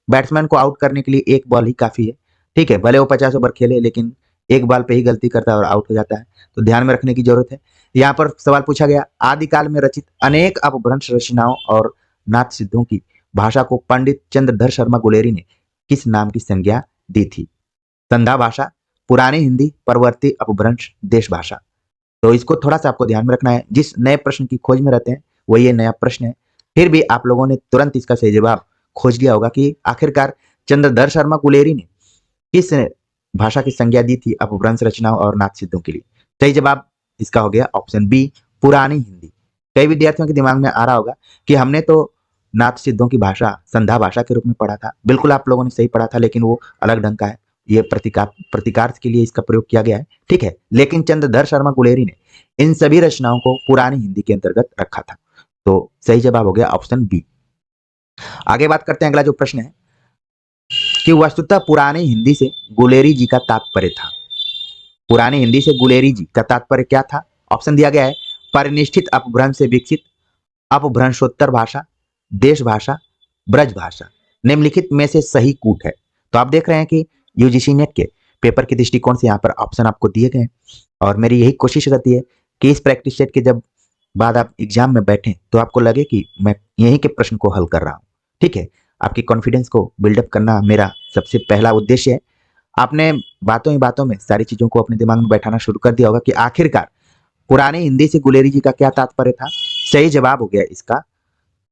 Speaker 1: बैट्समैन को आउट करने के लिए एक बॉल ही काफी है, ठीक है, भले वो 50 ओवर खेले लेकिन एक बॉल पे ही गलती करता है और आउट हो जाता है, तो ध्यान में रखने की जरूरत है। यहाँ पर सवाल पूछा गया आदिकाल में रचित अनेक अपभ्रंश रचनाओं और नाथ सिद्धों की भाषा को पंडित चंद्रधर शर्मा गुलेरी ने किस नाम की संज्ञा दी थी? संधा भाषा, पुरानी हिंदी, परवर्ती अपभ्रंश, देश भाषा। तो इसको थोड़ा सा आपको ध्यान में रखना है, जिस नए प्रश्न की खोज में रहते हैं वो ये नया प्रश्न है। फिर भी आप लोगों ने तुरंत इसका सही जवाब खोज लिया होगा कि आखिरकार चंद्रधर शर्मा गुलेरी ने किस भाषा की संज्ञा दी थी अपभ्रंश रचनाओं और नाथ सिद्धों के लिए। सही जवाब इसका हो गया ऑप्शन बी, पुरानी हिंदी। कई विद्यार्थियों के दिमाग में आ रहा होगा कि हमने तो नाथ सिद्धों की भाषा संध्या भाषा के रूप में पढ़ा था। बिल्कुल आप लोगों ने सही पढ़ा था, लेकिन वो अलग ढंग का है। ये प्रतिकार्थ के लिए इसका प्रयोग किया गया है, ठीक है। लेकिन चंद्रधर शर्मा गुलेरी ने इन सभी रचनाओं को पुरानी हिंदी के अंतर्गत रखा था। तो सही जवाब हो गया ऑप्शन बी। आगे बात करते हैं, अगला जो प्रश्न है कि वस्तुतः पुरानी हिंदी से गुलेरी जी का तात्पर्य था। पुरानी हिंदी से गुलेरी जी का तात्पर्य क्या था? ऑप्शन दिया गया है, परिनिष्ठित अपभ्रंश से विकसित अपभ्रंशोत्तर भाषा, देश भाषा, ब्रज भाषा। निम्नलिखित में से सही कूट है। तो आप देख रहे हैं कि यूजीसी नेट के पेपर के दृष्टिकोण से यहाँ पर ऑप्शन आपको दिए गए हैं, और मेरी यही कोशिश रहती है कि इस प्रैक्टिस सेट के जब बाद आप एग्जाम में बैठें तो आपको लगे कि मैं यहीं के प्रश्न को हल कर रहा हूँ, ठीक है। आपकी कॉन्फिडेंस को बिल्डअप करना मेरा सबसे पहला उद्देश्य है। आपने बातों ही बातों में सारी चीजों को अपने दिमाग में बैठाना शुरू कर दिया होगा कि आखिरकार पुरानी हिंदी से गुलेरी जी का क्या तात्पर्य था। सही जवाब हो गया इसका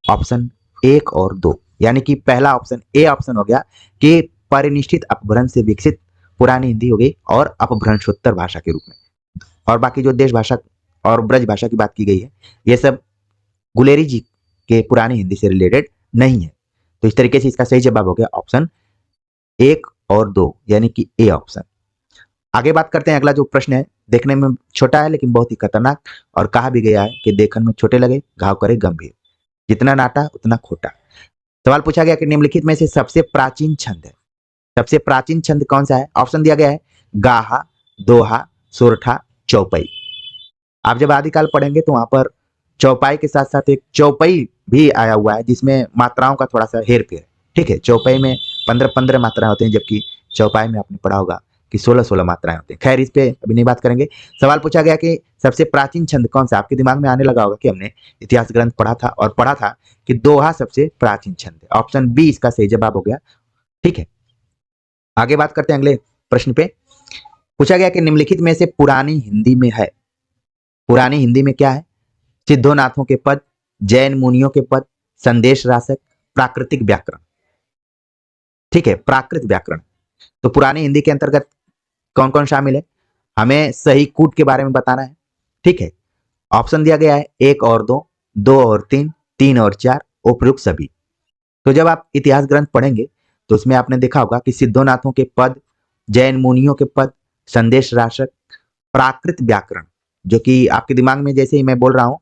Speaker 1: ऑप्शन 1 और 2, यानी कि पहला ऑप्शन ए ऑप्शन हो गया कि परिनिष्ठित अपभ्रंश से विकसित पुरानी हिंदी हो गई और अपभ्रंशोत्तर भाषा के रूप में। और बाकी जो देश भाषा और ब्रज भाषा की बात की गई है, ये सब गुलेरी जी के पुरानी हिंदी से रिलेटेड नहीं है। तो इस तरीके से इसका सही जवाब हो गया ऑप्शन 1 और 2, यानी कि ए ऑप्शन। आगे बात करते हैं, अगला जो प्रश्न है देखने में छोटा है लेकिन बहुत ही खतरनाक, और कहा भी गया है कि देखन में छोटे लगे घाव करे गंभीर, जितना नाटा उतना खोटा। सवाल पूछा गया कि निम्नलिखित में से सबसे प्राचीन छंद है, सबसे प्राचीन छंद कौन सा है? ऑप्शन दिया गया है गाहा, दोहा, सोरठा, चौपाई। आप जब आदिकाल पढ़ेंगे तो वहां पर चौपाई के साथ साथ एक चौपाई भी आया हुआ है, जिसमें मात्राओं का थोड़ा सा हेर फेर, ठीक है। चौपाई में 15-15 मात्राएं होती हैं, जबकि चौपाई में आपने पढ़ा होगा कि 16-16 मात्राएं होती हैं। खैर, इस पे अभी नहीं बात करेंगे। सवाल पूछा गया कि सबसे प्राचीन छंद कौन सा? आपके दिमाग में आने लगा होगा कि हमने इतिहास ग्रंथ पढ़ा था और पढ़ा था कि दोहा सबसे प्राचीन छंद है। ऑप्शन बी इसका सही जवाब हो गया, ठीक है। आगे बात करते हैं, अगले प्रश्न पे पूछा गया कि निम्नलिखित में से पुरानी हिंदी में है, पुरानी हिंदी में क्या है? सिद्धोनाथों के पद, जैन मुनियों के पद, संदेश रासक, प्राकृतिक व्याकरण, ठीक है। प्राकृत व्याकरण। तो पुरानी हिंदी के अंतर्गत कौन कौन शामिल है? हमें सही कूट के बारे में बताना है, ठीक है। ऑप्शन दिया गया है 1 और 2, 2 और 3, 3 और 4, उपयुक्त सभी। तो जब आप इतिहास ग्रंथ पढ़ेंगे तो उसमें आपने देखा होगा कि सिद्धोनाथों के पद, जैन मुनियों के पद, संदेश रासक, प्राकृत व्याकरण, जो कि आपके दिमाग में जैसे ही मैं बोल रहा हूं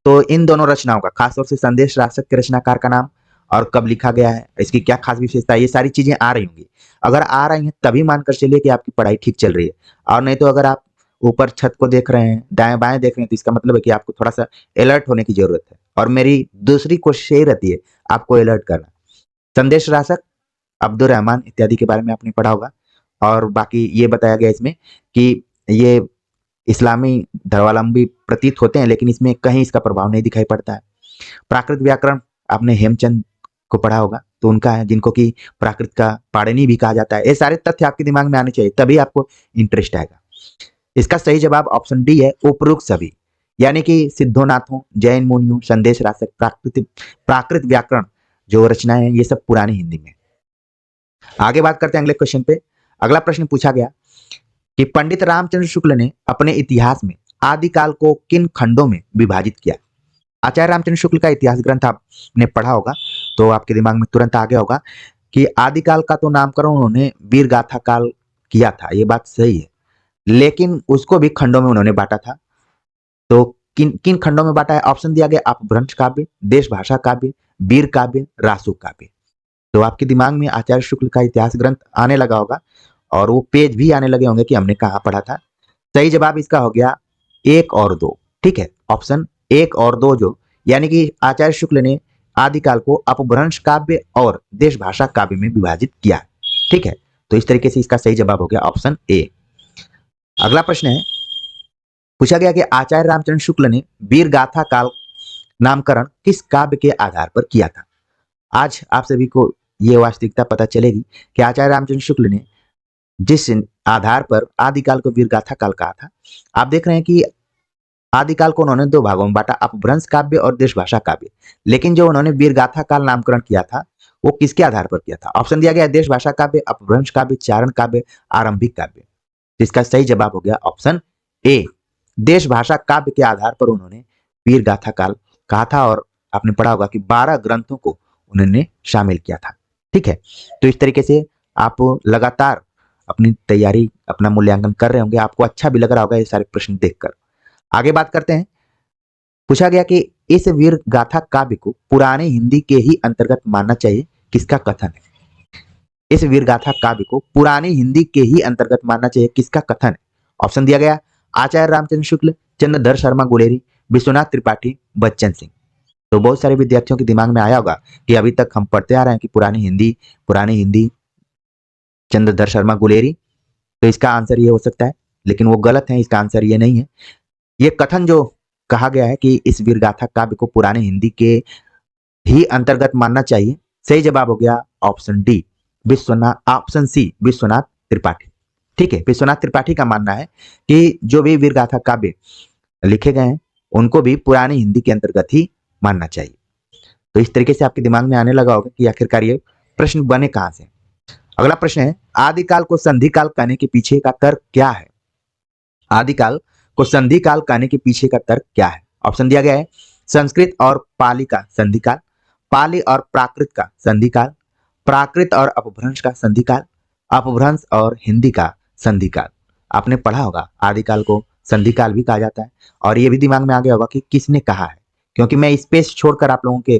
Speaker 1: तो इन दोनों रचनाओं का, खासतौर से संदेश रासक के रचनाकार का नाम और कब लिखा गया है, इसकी क्या खास विशेषता है, ये सारी चीजें आ रही होंगी। अगर आ रही हैं तभी मानकर चलिए कि आपकी पढ़ाई ठीक चल रही है, और नहीं तो अगर आप ऊपर छत को देख रहे हैं, दाएं बाएं देख रहे हैं, तो इसका मतलब है कि आपको थोड़ा सा अलर्ट होने की जरूरत है। और मेरी दूसरी कोशिश यही रहती है आपको अलर्ट करना। संदेश रासक, अब्दुल रहमान इत्यादि के बारे में आपने पढ़ा होगा, और बाकी ये बताया गया इसमें कि ये इस्लामी धर्मावलंबी प्रतीत होते हैं, लेकिन इसमें कहीं इसका प्रभाव नहीं दिखाई पड़ता है। प्राकृत व्याकरण आपने हेमचंद को पढ़ा होगा, तो उनका है, जिनको कि प्राकृत का पाणिनि भी कहा जाता है। ये सारे तथ्य आपके दिमाग में आने चाहिए, तभी आपको इंटरेस्ट आएगा। इसका सही जवाब ऑप्शन डी है, उपरोक्त सभी, यानी कि सिद्धोनाथों, जैन मुनियों, संदेश रासक, प्राकृत व्याकरण जो रचनाएं हैं, ये सब पुरानी हिंदी में। आगे बात करते हैं अगले क्वेश्चन पे। अगला प्रश्न पूछा गया कि पंडित रामचंद्र शुक्ल ने अपने इतिहास में आदिकाल को किन खंडों में विभाजित किया? आचार्य रामचंद्र शुक्ल का इतिहास ग्रंथ आपने पढ़ा होगा तो आपके दिमाग में तुरंत आ गया होगा कि आदिकाल का तो नामकरण उन्होंने वीर गाथा काल किया था, ये बात सही है, लेकिन उसको भी खंडों में उन्होंने बांटा था। तो किन किन खंडों में बांटा है? ऑप्शन दिया गया अपभ्रंश काव्य, देश भाषा काव्य, वीर काव्य, रासु काव्य। तो आपके दिमाग में आचार्य शुक्ल का इतिहास ग्रंथ आने लगा होगा और वो पेज भी आने लगे होंगे कि हमने कहाँ पढ़ा था। सही जवाब इसका हो गया 1 और 2, ठीक है। ऑप्शन 1 और 2 जो, यानी कि आचार्य शुक्ल ने आदिकाल को अपभ्रंश काव्य और देश भाषा काव्य में विभाजित किया, ठीक है। तो इस तरीके से इसका सही जवाब हो गया ऑप्शन ए। अगला प्रश्न है, पूछा गया कि आचार्य रामचंद्र शुक्ल ने वीर गाथा काल नामकरण किस काव्य के आधार पर किया था? आज आप सभी को यह वास्तविकता पता चलेगी कि आचार्य रामचंद्र शुक्ल ने जिस आधार पर आदिकाल को वीरगाथा काल कहा था। आप देख रहे हैं कि आदिकाल को उन्होंने दो भागों में बांटा, अपभ्रंश काव्य और देशभाषा काव्य। लेकिन जो उन्होंने वीरगाथा काल नामकरण किया था वो किसके आधार पर किया था? ऑप्शन दिया गया है देशभाषा काव्य, अपभ्रंश काव्य, चारण काव्य, आरंभिक काव्य। इसका सही जवाब हो गया ऑप्शन ए, देशभाषा काव्य के आधार पर उन्होंने वीरगाथा काल कहा था। और आपने पढ़ा होगा कि 12 ग्रंथों को उन्होंने शामिल किया था। ठीक है, तो इस तरीके से आप लगातार अपनी तैयारी, अपना मूल्यांकन कर रहे होंगे। आपको अच्छा भी लग रहा होगा ये सारे प्रश्न देखकर। आगे बात करते हैं। पूछा गया कि इस वीर गाथा काव्य को पुराने हिंदी के ही अंतर्गत मानना चाहिए, किसका कथन है? इस वीर गाथा काव्य को पुरानी हिंदी के ही अंतर्गत मानना चाहिए, किसका कथन है? ऑप्शन दिया गया आचार्य रामचंद्र शुक्ल, चंद्रधर शर्मा गुलेरी, विश्वनाथ त्रिपाठी, बच्चन सिंह। तो बहुत सारे विद्यार्थियों के दिमाग में आया होगा कि अभी तक हम पढ़ते आ रहे हैं कि पुरानी हिंदी चंद्रधर शर्मा गुलेरी, तो इसका आंसर ये हो सकता है, लेकिन वो गलत है। इसका आंसर ये नहीं है। ये कथन जो कहा गया है कि इस वीरगाथा काव्य को पुराने हिंदी के ही अंतर्गत मानना चाहिए, सही जवाब हो गया option D, option C, Vishwanath Tripathi. ठीक है, विश्वनाथ त्रिपाठी का मानना है कि जो भी वीरगाथा काव्य लिखे गए हैं उनको भी पुरानी हिंदी के अंतर्गत ही मानना चाहिए। तो इस तरीके से आपके दिमाग में आने लगा होगा कि आखिरकार ये प्रश्न बने कहां से। अगला प्रश्न है, आदिकाल को संधि काल कहने के पीछे का तर्क क्या है? आदिकाल को संधि काल कहने के पीछे का तर्क क्या है? ऑप्शन दिया गया है संस्कृत और पाली का संधि काल, पाली और प्राकृत का संधि काल, प्राकृत और अपभ्रंश का संधि काल, अपभ्रंश और हिंदी का संधि काल। आपने पढ़ा होगा आदिकाल को संधि काल भी कहा जाता है। और ये भी दिमाग में आ गया होगा कि किसने कहा है, क्योंकि मैं स्पेस छोड़कर आप लोगों के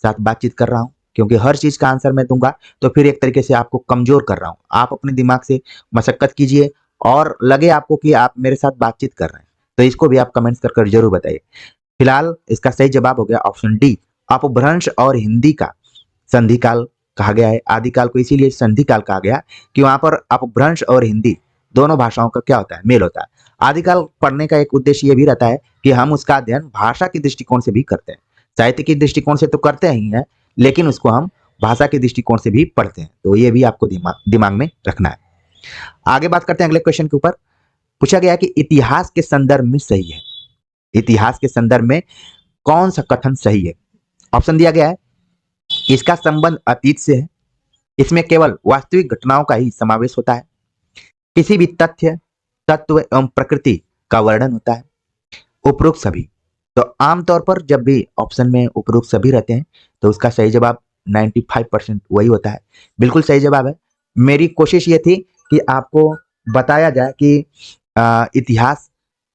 Speaker 1: साथ बातचीत कर रहा हूं, क्योंकि हर चीज का आंसर मैं दूंगा तो फिर एक तरीके से आपको कमजोर कर रहा हूं। आप अपने दिमाग से मशक्कत कीजिए और लगे आपको कि आप मेरे साथ बातचीत कर रहे हैं, तो इसको भी आप कमेंट्स कर जरूर बताइए। फिलहाल इसका सही जवाब हो गया ऑप्शन डी, अपभ्रंश और हिंदी का संधि काल कहा गया है। आदिकाल को इसीलिए संधि काल कहा गया कि वहां पर अपभ्रंश और हिंदी दोनों भाषाओं का क्या होता है, मेल होता है। आदिकाल पढ़ने का एक उद्देश्य यह भी रहता है कि हम उसका अध्ययन भाषा के दृष्टिकोण से भी करते हैं। साहित्य के दृष्टिकोण से तो करते ही हैं, लेकिन उसको हम भाषा के दृष्टिकोण से भी पढ़ते हैं। तो ये भी आपको दिमाग में रखना है। आगे बात करते हैं अगले क्वेश्चन के ऊपर। पूछा गया कि इतिहास के संदर्भ में सही है, इतिहास के संदर्भ में कौन सा कथन सही है? ऑप्शन दिया गया है इसका संबंध अतीत से है, इसमें केवल वास्तविक घटनाओं का ही समावेश होता है, किसी भी तथ्य, तत्व एवं प्रकृति का वर्णन होता है, उपरोक्त सभी। तो आमतौर पर जब भी ऑप्शन में उपरोक्त सभी रहते हैं तो उसका सही जवाब 95% वही होता है। बिल्कुल सही जवाब है। मेरी कोशिश ये थी कि आपको बताया जाए कि इतिहास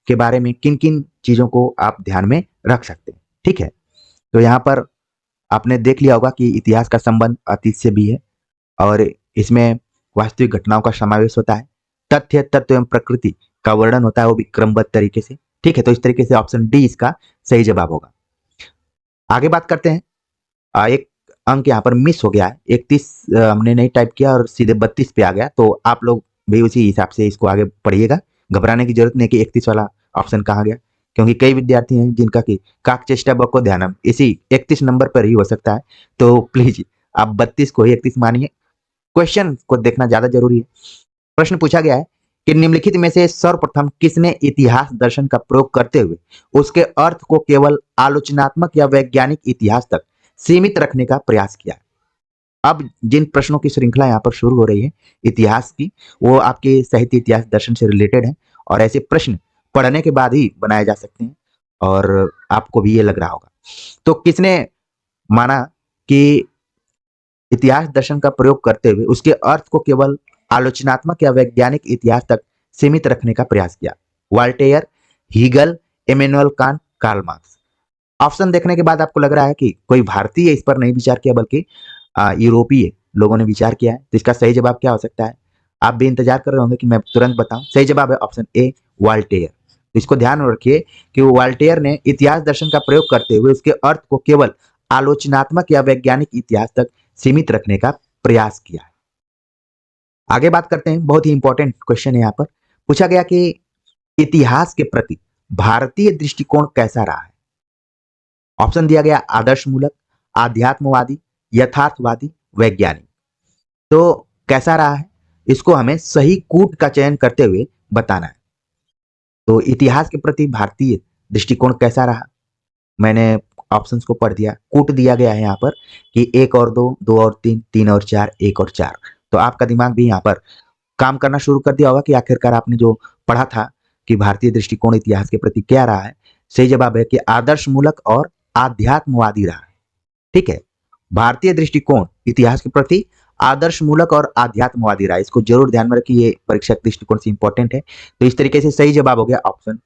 Speaker 1: के बारे में किन किन चीजों को आप ध्यान में रख सकते हैं। ठीक है, तो यहाँ पर आपने देख लिया होगा कि इतिहास का संबंध अतीत से भी है और इसमें वास्तविक घटनाओं का समावेश होता है, तथ्य, तत्व एवं प्रकृति का वर्णन होता है, वो भी क्रमबद्ध तरीके से। ठीक है, तो इस तरीके से ऑप्शन डी इसका सही जवाब होगा। आगे बात करते हैं। एक अंक यहाँ पर मिस हो गया है, 31 हमने नहीं टाइप किया और सीधे 32 पे आ गया, तो आप लोग भी उसी हिसाब से इसको आगे पढ़िएगा। घबराने की जरूरत नहीं कि 31 वाला ऑप्शन कहाँ गया, क्योंकि कई विद्यार्थी हैं जिनका कि काक चेष्टा बको ध्यानम इसी 31 नंबर पर ही हो सकता है। तो प्लीज आप 32 को ही 31 मानिए, क्वेश्चन को देखना ज्यादा जरूरी है। प्रश्न पूछा गया है कि निम्नलिखित में से सर्वप्रथम किसने इतिहास दर्शन का प्रयोग करते हुए उसके अर्थ को केवल आलोचनात्मक या वैज्ञानिक इतिहास तक सीमित रखने का प्रयास किया? अब जिन प्रश्नों की श्रृंखला यहाँ पर शुरू हो रही है इतिहास की, वो आपके साहित्य, इतिहास, दर्शन से रिलेटेड है और ऐसे प्रश्न पढ़ने के बाद ही बनाए जा सकते हैं और आपको भी ये लग रहा होगा। तो किसने माना कि इतिहास दर्शन का प्रयोग करते हुए उसके अर्थ को केवल आलोचनात्मक या वैज्ञानिक इतिहास तक सीमित रखने का प्रयास किया? Voltaire, Hegel, Immanuel Kant, Karl Marx. Option देखने के बाद आपको लग रहा है कि कोई भारतीय इस पर नहीं विचार किया बल्कि यूरोपीय लोगों ने विचार किया है, तो इसका सही जवाब क्या हो सकता है? आप भी इंतजार कर रहे होंगे कि मैं तुरंत बताऊं। सही जवाब है ऑप्शन ए, वाल्टेयर। तो इसको ध्यान में रखिए कि वाल्टेयर ने इतिहास दर्शन का प्रयोग करते हुए उसके अर्थ को केवल आलोचनात्मक या वैज्ञानिक इतिहास तक सीमित रखने का प्रयास किया है। आगे बात करते हैं, बहुत ही इंपॉर्टेंट क्वेश्चन है यहाँ पर। पूछा गया कि इतिहास के प्रति भारतीय दृष्टिकोण कैसा रहा है? ऑप्शन दिया गया आदर्शमूलक, आध्यात्मवादी, यथार्थवादी, वैज्ञानिक। तो कैसा रहा है? इसको हमें सही कूट का चयन करते हुए बताना है। तो इतिहास के प्रति भारतीय दृष्टिकोण कैसा रहा, मैंने ऑप्शंस को पढ़ दिया। कूट दिया गया है यहाँ पर कि 1 और 2, 2 और 3, 3 और 4, 1 और 4। तो आपका दिमाग भी यहाँ पर काम करना शुरू कर दिया होगा कि आखिरकार आपने जो पढ़ा था कि भारतीय दृष्टिकोण इतिहास के प्रति क्या रहा है। सही जवाब है कि आदर्शमूलक और आध्यात्मवादी रहा है। ठीक है, भारतीय दृष्टिकोण इतिहास के प्रति आदर्शमूलक और आध्यात्मवादी रहा है। इसको जरूर ध्यान में रखिए, ये परीक्षा के दृष्टिकोण से इंपॉर्टेंट है। तो इस तरीके से सही जवाब हो गया ऑप्शन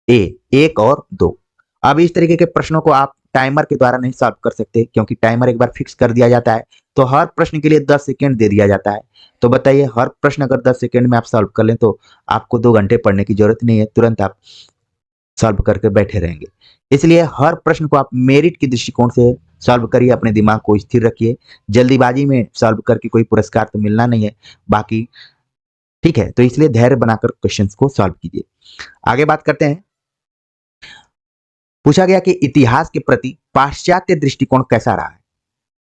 Speaker 1: ए, 1 और 2। अब इस तरीके के प्रश्नों को आप टाइमर के द्वारा नहीं सॉल्व कर सकते, क्योंकि टाइमर एक बार फिक्स कर दिया जाता है तो हर प्रश्न के लिए 10 सेकंड दे दिया जाता है। तो बताइए, हर प्रश्न अगर 10 सेकंड में आप सॉल्व कर लें तो आपको 2 घंटे पढ़ने की जरूरत नहीं है, तुरंत आप सॉल्व करके बैठे रहेंगे। इसलिए हर प्रश्न को आप मेरिट के दृष्टिकोण से सॉल्व करिए, अपने दिमाग को स्थिर रखिए। जल्दीबाजी में सॉल्व करके कोई पुरस्कार तो मिलना नहीं है बाकी, ठीक है। तो इसलिए धैर्य बनाकर क्वेश्चंस को सॉल्व कीजिए। आगे बात करते हैं। पूछा गया कि इतिहास के प्रति पाश्चात्य दृष्टिकोण कैसा रहा है।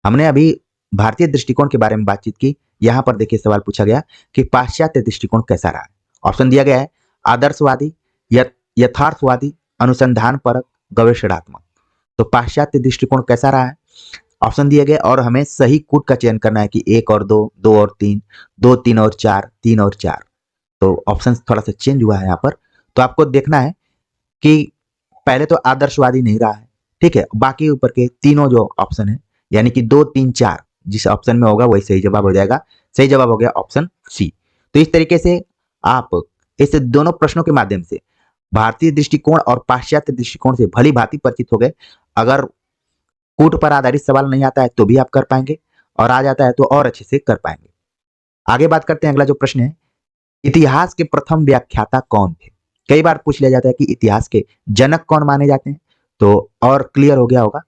Speaker 1: हमने अभी भारतीय दृष्टिकोण के बारे में बातचीत की, यहां पर देखिए सवाल पूछा गया कि पाश्चात्य दृष्टिकोण कैसा रहा है। ऑप्शन दिया गया है आदर्शवादी, यथार्थवादी, अनुसंधान परक, गवेषणात्मक। तो पाश्चात्य दृष्टिकोण कैसा रहा है, ऑप्शन दिए गए और हमें सही कूट का चयन करना है कि 1 और 2, 2 और 3, 2, 3 और 4, 3 और 4। तो ऑप्शन थोड़ा सा चेंज हुआ है यहाँ पर। तो आपको देखना है कि पहले तो आदर्शवादी नहीं रहा है, ठीक है। बाकी ऊपर के तीनों जो ऑप्शन है, यानी कि 2, 3, 4 जिस ऑप्शन में होगा वही सही जवाब हो जाएगा। सही जवाब हो गया ऑप्शन सी। तो इस तरीके से आप इस दोनों प्रश्नों के माध्यम से भारतीय दृष्टिकोण और पाश्चात्य दृष्टिकोण से भली भांति परिचित हो गए। अगर कूट पर आधारित सवाल नहीं आता है तो भी आप कर पाएंगे, और आ जाता है तो और अच्छे से कर पाएंगे। आगे बात करते हैं। अगला जो प्रश्न है, इतिहास के प्रथम व्याख्याता कौन थे। कई बार पूछ लिया जाता है कि इतिहास के जनक कौन माने जाते हैं, तो और क्लियर हो गया होगा।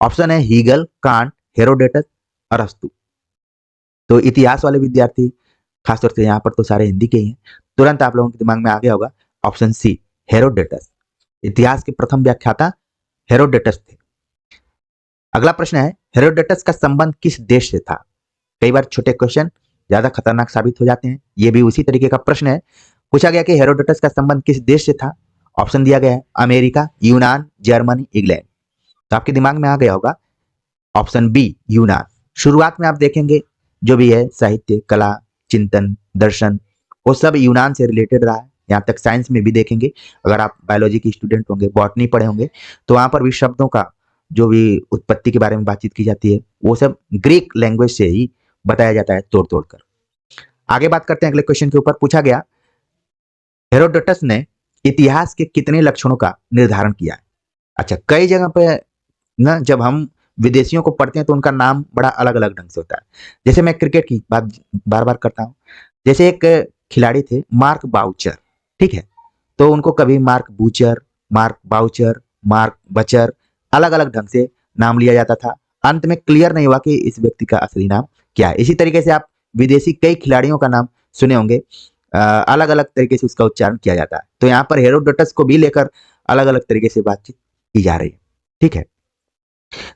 Speaker 1: ऑप्शन है हीगल, कांट, हेरोडेटस, अरस्तु। तो इतिहास वाले विद्यार्थी, खासतौर से यहाँ पर तो सारे हिंदी के ही हैं, तुरंत आप लोगों के दिमाग में आ गया होगा ऑप्शन सी, हेरोडेटस। इतिहास के प्रथम व्याख्याता हेरोडेटस थे। अगला प्रश्न है, हेरोडेटस का संबंध किस देश से था। कई बार छोटे क्वेश्चन ज्यादा खतरनाक साबित हो जाते हैं, ये भी उसी तरीके का प्रश्न है। पूछा गया कि हेरोडोटस का संबंध किस देश से था। ऑप्शन दिया गया है अमेरिका, यूनान, जर्मनी, इंग्लैंड। तो आपके दिमाग में आ गया होगा ऑप्शन बी, यूनान। शुरुआत में आप देखेंगे जो भी है साहित्य, कला, चिंतन, दर्शन, वो सब यूनान से रिलेटेड रहा है। यहाँ तक साइंस में भी देखेंगे, अगर आप बायोलॉजी के स्टूडेंट होंगे, बॉटनी पढ़े होंगे, तो वहां पर भी शब्दों का जो भी उत्पत्ति के बारे में बातचीत की जाती है वो सब ग्रीक लैंग्वेज से ही बताया जाता है तोड़ तोड़ कर। आगे बात करते हैं अगले क्वेश्चन के ऊपर। पूछा गया हेरोडोटस ने इतिहास के कितने लक्षणों का निर्धारण किया है। अच्छा, कई जगह पे ना जब हम विदेशियों को पढ़ते हैं तो उनका नाम बड़ा अलग अलग ढंग से होता है। जैसे मैं क्रिकेट की बात बार बार करता हूँ, जैसे एक खिलाड़ी थे मार्क बाउचर, ठीक है। तो उनको कभी Mark Boucher, Mark Boucher, Mark Boucher, अलग अलग ढंग से नाम लिया जाता था। अंत में क्लियर नहीं हुआ कि इस व्यक्ति का असली नाम क्या है। इसी तरीके से आप विदेशी कई खिलाड़ियों का नाम सुने होंगे, अलग अलग तरीके से उसका उच्चारण किया जाता है। तो यहाँ पर हेरोडोटस को भी लेकर अलग अलग तरीके से बातचीत की जा रही है, ठीक है।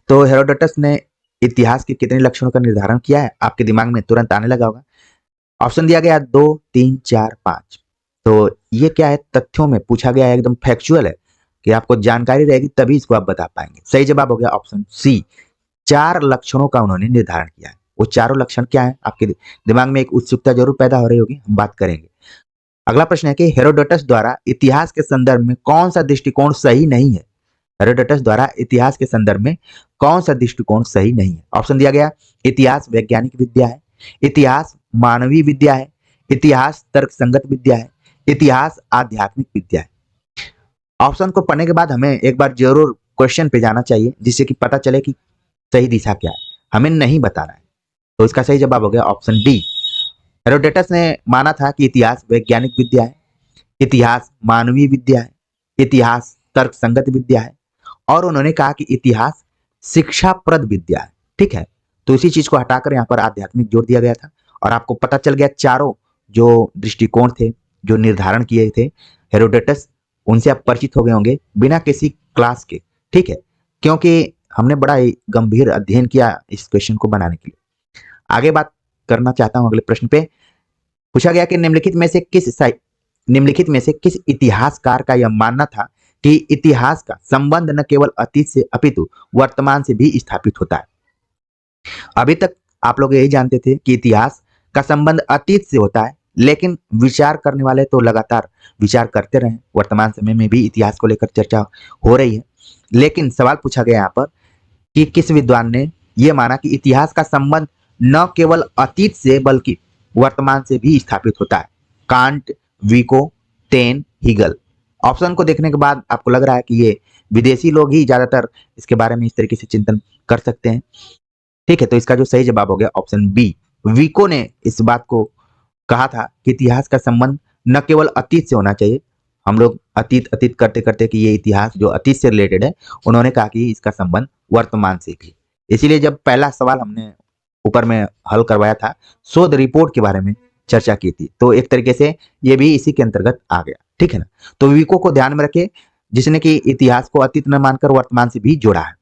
Speaker 1: तो हेरोडोटस ने इतिहास के कितने लक्षणों का निर्धारण किया है, आपके दिमाग में तुरंत आने लगा होगा। ऑप्शन दिया गया 2, 3, 4, 5। तो ये क्या है, तथ्यों में पूछा गया है, एकदम फैक्चुअल है कि आपको जानकारी रहेगी तभी इसको आप बता पाएंगे। सही जवाब हो गया ऑप्शन सी, 4 लक्षणों का उन्होंने निर्धारण किया है। वो चारों लक्षण क्या है, आपके दिमाग में एक उत्सुकता जरूर पैदा हो रही होगी, हम बात करेंगे। अगला प्रश्न है कि हेरोडोटस द्वारा इतिहास के संदर्भ में कौन सा दृष्टिकोण सही नहीं है। हेरोडोटस द्वारा इतिहास के संदर्भ में कौन सा दृष्टिकोण सही नहीं है। ऑप्शन दिया गया इतिहास वैज्ञानिक विद्या है, इतिहास मानवीय विद्या है, इतिहास तर्कसंगत विद्या है, इतिहास आध्यात्मिक विद्या है। ऑप्शन को पढ़ने के बाद हमें एक बार जरूर क्वेश्चन पे जाना चाहिए, जिससे कि पता चले कि सही दिशा क्या है, हमें नहीं बताना है। तो इसका सही जवाब हो गया ऑप्शन डी। हेरोडोटस ने माना था कि इतिहास वैज्ञानिक विद्या है, इतिहास मानवीय विद्या है, इतिहास तर्कसंगत विद्या है, और उन्होंने कहा कि इतिहास शिक्षाप्रद विद्या है, ठीक है। तो इसी चीज को हटाकर यहाँ पर आध्यात्मिक जोड़ दिया गया था, और आपको पता चल गया चारों जो दृष्टिकोण थे जो निर्धारण किए थे हेरोडोटस, उनसे आप परिचित हो गए होंगे बिना किसी क्लास के, ठीक है, क्योंकि हमने बड़ा ही गंभीर अध्ययन किया इस क्वेश्चन को बनाने के लिए। आगे बात करना चाहता हूं अगले प्रश्न पे पूछा गया कि निम्नलिखित में से किस इतिहासकार का यह मानना था कि इतिहास का संबंध न केवल अतीत से अपितु वर्तमान से भी स्थापित होता है। अभी तक आप लोग यही जानते थे कि इतिहास का संबंध अतीत से होता है, लेकिन विचार करने वाले तो लगातार विचार करते रहे। वर्तमान समय में भी इतिहास को लेकर चर्चा हो रही है, लेकिन सवाल पूछा गया यहाँ पर कि किस विद्वान ने यह माना कि इतिहास का संबंध न केवल अतीत से बल्कि वर्तमान से भी स्थापित होता है। Kant, Vico, Taine, Hegel. Option को देखने के बाद आपको लग रहा है कि ये विदेशी लोग ही ज्यादातर इसके बारे में इस तरीके से चिंतन कर सकते हैं। ठीक है, तो इसका जो सही जवाब हो गया ऑप्शन बी। विको ने इस बात को कहा था कि इतिहास का संबंध न केवल अतीत से होना चाहिए। हम लोग अतीत अतीत करते करते कि ये इतिहास जो अतीत से रिलेटेड है, उन्होंने कहा कि इसका संबंध वर्तमान से भी। इसीलिए जब पहला सवाल हमने ऊपर में हल करवाया था, शोध रिपोर्ट के बारे में चर्चा की थी, तो एक तरीके से ये भी इसी के अंतर्गत आ गया। ठीक है ना, तो विको को ध्यान में रखे, जिसने कि इतिहास को अतीत न मानकर वर्तमान से भी जोड़ा है।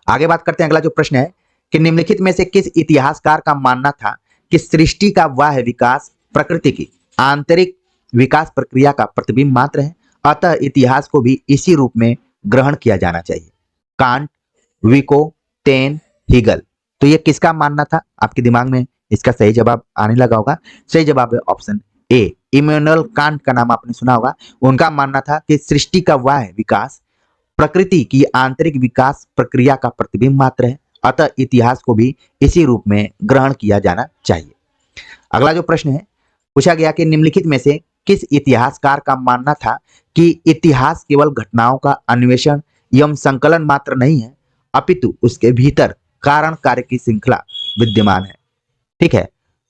Speaker 1: आगे बात करते हैं। अगला जो प्रश्न है कि निम्नलिखित में से किस इतिहासकार का मानना था कि सृष्टि का बाह्य विकास प्रकृति की आंतरिक विकास प्रक्रिया का प्रतिबिंब मात्र है, अतः इतिहास को भी इसी रूप में ग्रहण किया जाना चाहिए। Kant, Vico, Taine, Hegel. तो ये किसका मानना था? आपके दिमाग में इसका सही जवाब आने लगा होगा। सही जवाब है ऑप्शन ए, इमैनुअल कांट का नाम आपने सुना होगा। उनका मानना था कि सृष्टि का बाह्य विकास प्रकृति की आंतरिक विकास प्रक्रिया का प्रतिबिंब मात्र है, अतः इतिहास को भी इसी रूप में ग्रहण किया जाना चाहिए। अगला जो प्रश्न है, पूछा गया कि निम्नलिखित में से किस इतिहासकार का मानना था कि इतिहास केवल घटनाओं का अन्वेषण एवं संकलन मात्र नहीं है, अपितु उसके भीतर कारण कार्य की श्रृंखला विद्यमान है। ठीक है,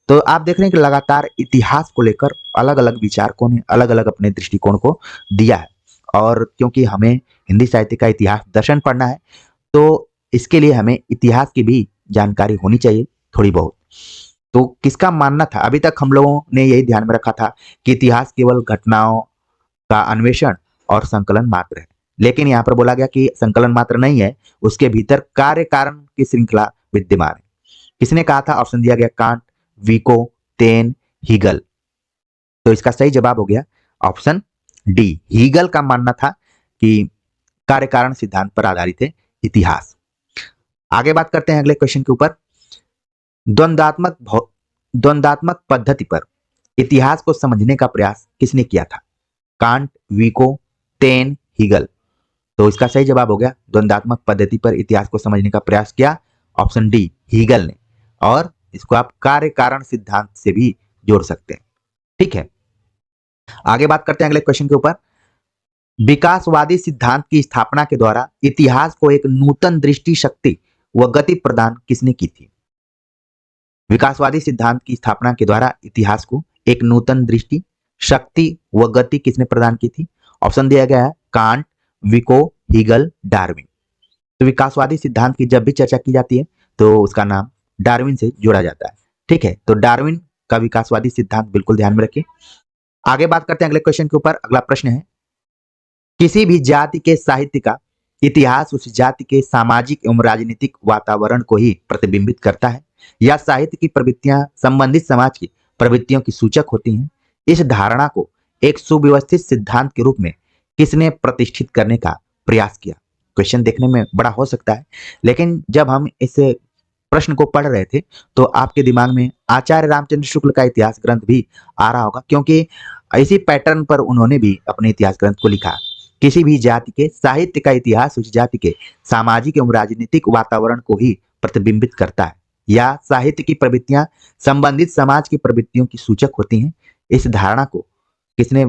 Speaker 1: तो आप देख रहे हैं कि लगातार इतिहास को लेकर अलग अलग विचारकों ने अलग अलग अपने दृष्टिकोण को दिया है, और क्योंकि हमें हिंदी साहित्य का इतिहास दर्शन पढ़ना है, तो इसके लिए हमें इतिहास की भी जानकारी होनी चाहिए थोड़ी बहुत। तो किसका मानना था? अभी तक हम लोगों ने यही ध्यान में रखा था कि इतिहास केवल घटनाओं का अन्वेषण और संकलन मात्र है, लेकिन यहाँ पर बोला गया कि संकलन मात्र नहीं है, उसके भीतर कार्य कारण की श्रृंखला विद्यमान है। किसने कहा था? ऑप्शन दिया गया कांट, विको, टेन, हीगल। तो इसका सही जवाब हो गया ऑप्शन डी। हीगल का मानना था कि कार्य कारण सिद्धांत पर आधारित है इतिहास। आगे बात करते हैं अगले क्वेश्चन के ऊपर। द्वंद्वात्मक पद्धति पर इतिहास को समझने का प्रयास किसने किया था? Kant, Vico, Taine, Hegel. तो इसका सही जवाब हो गया द्वंद्वात्मक पद्धति पर इतिहास को समझने का प्रयास किया ऑप्शन डी, हीगल ने। और इसको आप कार्य कारण सिद्धांत से भी जोड़ सकते हैं। ठीक है, आगे बात करते हैं अगले क्वेश्चन के ऊपर। विकासवादी सिद्धांत की स्थापना के द्वारा इतिहास को एक नूतन दृष्टि, शक्ति व गति प्रदान किसने की थी? विकासवादी सिद्धांत की स्थापना के द्वारा इतिहास को एक नूतन दृष्टि, शक्ति व गति किसने प्रदान की थी? ऑप्शन दिया गया है कांट, विको, हीगल, डार्विन। तो विकासवादी सिद्धांत की जब भी चर्चा की जाती है तो उसका नाम डार्विन से जोड़ा जाता है। ठीक है, तो डार्विन का विकासवादी सिद्धांत बिल्कुल ध्यान में रखिए। आगे बात करते हैं अगले क्वेश्चन के ऊपर। अगला प्रश्न है, किसी भी जाति के साहित्य का इतिहास उस जाति के सामाजिक एवं राजनीतिक वातावरण को ही प्रतिबिंबित करता है, या साहित्य की प्रवृत्तियां संबंधित समाज की प्रवृत्तियों की सूचक होती हैं? इस धारणा को एक सुव्यवस्थित सिद्धांत के रूप में किसने प्रतिष्ठित करने का प्रयास किया? क्वेश्चन देखने में बड़ा हो सकता है, लेकिन जब हम इस प्रश्न को पढ़ रहे थे तो आपके दिमाग में आचार्य रामचंद्र शुक्ल का इतिहास ग्रंथ भी आ रहा होगा, क्योंकि इसी पैटर्न पर उन्होंने भी अपने इतिहास ग्रंथ को लिखा। किसी भी जाति के साहित्य का इतिहास उस जाति के सामाजिक एवं राजनीतिक वातावरण को ही प्रतिबिंबित करता है, या साहित्य की प्रवृत्तियां संबंधित समाज की प्रवृत्तियों की सूचक होती हैं। इस धारणा को किसने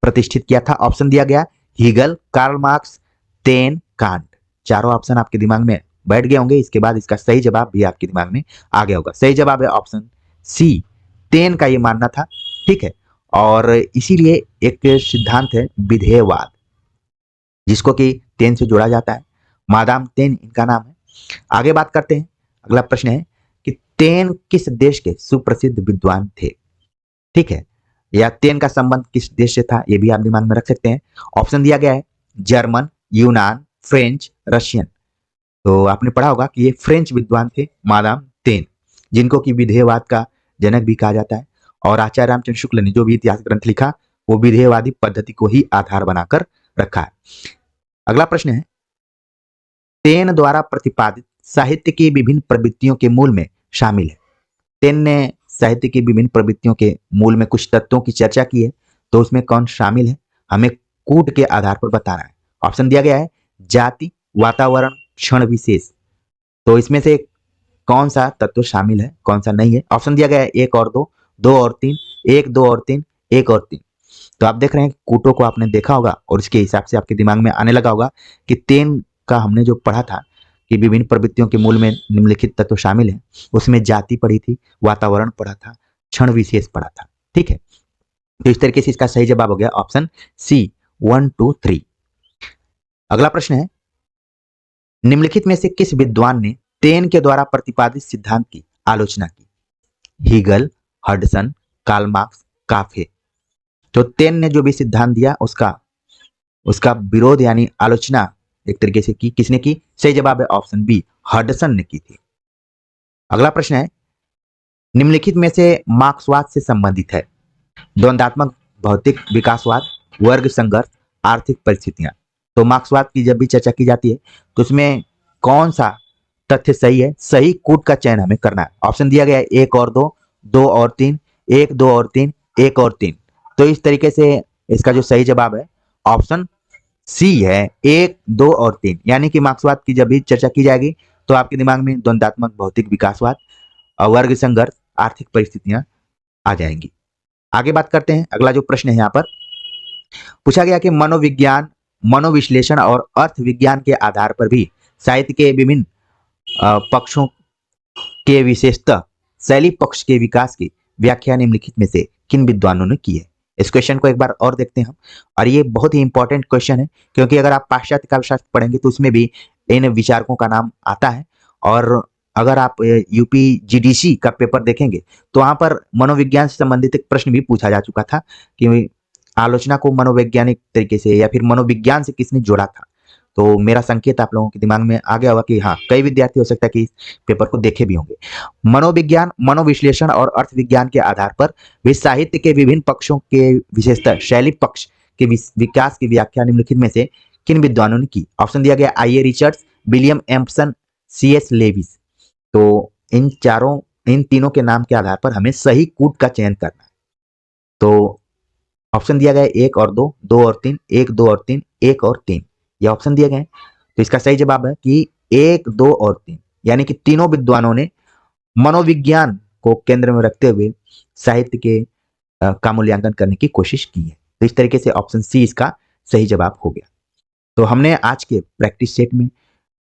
Speaker 1: प्रतिष्ठित किया था? ऑप्शन दिया गया Hegel, Karl Marx, Taine, Kant. चारों ऑप्शन आपके दिमाग में बैठ गए होंगे। इसके बाद इसका सही जवाब भी आपके दिमाग में आ गया होगा। सही जवाब है ऑप्शन सी, टेन का ये मानना था। ठीक है, और इसीलिए एक सिद्धांत है विधेयवाद, जिसको कि टेन से जोड़ा जाता है। मादाम टेन इनका नाम है। आगे बात करते हैं। अगला प्रश्न है कि टेन किस देश के सुप्रसिद्ध विद्वान थे? ठीक है, या टेन का संबंध किस देश से था, ये भी आप दिमाग में रख सकते हैं। ऑप्शन दिया गया है जर्मन, यूनान, फ्रेंच, रशियन। तो आपने पढ़ा होगा कि ये फ्रेंच विद्वान थे मादाम टेन, जिनको कि विधेयवाद का जनक भी कहा जाता है। और आचार्य रामचंद्र शुक्ल ने जो भी इतिहास ग्रंथ लिखा वो विधेयवादी पद्धति को ही आधार बनाकर रखा है। अगला प्रश्न है, तेन द्वारा प्रतिपादित साहित्य की विभिन्न प्रवृत्तियों के मूल में शामिल है। तेन ने साहित्य की विभिन्न प्रवृत्तियों के मूल में कुछ तत्वों की चर्चा की है, तो उसमें कौन शामिल है हमें कूट के आधार पर बताना है। ऑप्शन दिया गया है जाति, वातावरण, क्षण विशेष। तो इसमें से कौन सा तत्व शामिल है, कौन सा नहीं है। ऑप्शन दिया गया है 1 और 2, 2 और 3, 1, 2 और 3, 1 और 3। तो आप देख रहे हैं कूटों को आपने देखा होगा और इसके हिसाब से आपके दिमाग में आने लगा होगा कि तेन का हमने जो पढ़ा था कि विभिन्न प्रवृत्तियों के मूल में निम्नलिखित तत्व शामिल है, उसमें जाति पढ़ी थी, वातावरण पढ़ा था, क्षण विशेष पढ़ा था। ठीक है, तो इस तरीके से इसका सही जवाब हो गया ऑप्शन सी 1, 2, 3। अगला प्रश्न है, निम्नलिखित में से किस विद्वान ने तेन के द्वारा प्रतिपादित सिद्धांत की आलोचना की। हीगल, हडसन, कार्ल मार्क्स, काफे। तो तेन ने जो भी सिद्धांत दिया उसका विरोध यानी आलोचना एक तरीके से की, किसने की। सही जवाब है ऑप्शन बी, हडसन ने की थी। अगला प्रश्न है, निम्नलिखित में से मार्क्सवाद से संबंधित है। द्वंदात्मक भौतिक विकासवाद, वर्ग संघर्ष, आर्थिक परिस्थितियां। तो मार्क्सवाद की जब भी चर्चा की जाती है तो उसमें कौन सा तथ्य सही है, सही कूट का चयन हमें करना है। ऑप्शन दिया गया है 1 और 2, 2 और 3, 1, 2 और 3, 1 और 3। तो इस तरीके से इसका जो सही जवाब है ऑप्शन सी है 1, 2 और 3। यानी कि मार्क्सवाद की जब भी चर्चा की जाएगी तो आपके दिमाग में द्वंदात्मक भौतिक विकासवाद, वर्ग संघर्ष, आर्थिक परिस्थितियां आ जाएंगी। आगे बात करते हैं। अगला जो प्रश्न है यहाँ पर पूछा गया कि मनोविज्ञान, मनोविश्लेषण और अर्थ विज्ञान के आधार पर भी साहित्य के विभिन्न पक्षों के विशेषतः शैली पक्ष के विकास की व्याख्या निम्नलिखित में से किन विद्वानों ने की है। इस क्वेश्चन को एक बार और देखते हैं हम, और ये बहुत ही इंपॉर्टेंट क्वेश्चन है क्योंकि अगर आप पाश्चात्य काव्यशास्त्र पढ़ेंगे तो उसमें भी इन विचारकों का नाम आता है। और अगर आप यूपी जीडीसी का पेपर देखेंगे तो वहां पर मनोविज्ञान से संबंधित एक प्रश्न भी पूछा जा चुका था कि आलोचना को मनोवैज्ञानिक तरीके से या फिर मनोविज्ञान से किसने जोड़ा था। तो मेरा संकेत आप लोगों के दिमाग में आ गया होगा कि हाँ, कई विद्यार्थी हो सकता है कि इस पेपर को देखे भी होंगे। मनोविज्ञान, मनोविश्लेषण और अर्थ विज्ञान के आधार पर भी साहित्य के विभिन्न पक्षों के विशेषतः शैली पक्ष के विकास की व्याख्या निम्नलिखित में से किन विद्वानों ने की। ऑप्शन दिया गया I A Richards, William Empson, C S Lewis. तो इन तीनों के नाम के आधार पर हमें सही कूट का चयन करना है। तो ऑप्शन दिया गया 1 और 2, 2 और 3, 1, 2 और 3, 1 और 3, ये ऑप्शन दिए गए। तो इसका सही जवाब है कि 1, 2 और 3, यानी कि तीनों विद्वानों ने मनोविज्ञान को केंद्र में रखते हुए साहित्य के का मूल्यांकन करने की कोशिश की है। तो इस तरीके से ऑप्शन सी इसका सही जवाब हो गया। तो हमने आज के प्रैक्टिस सेट में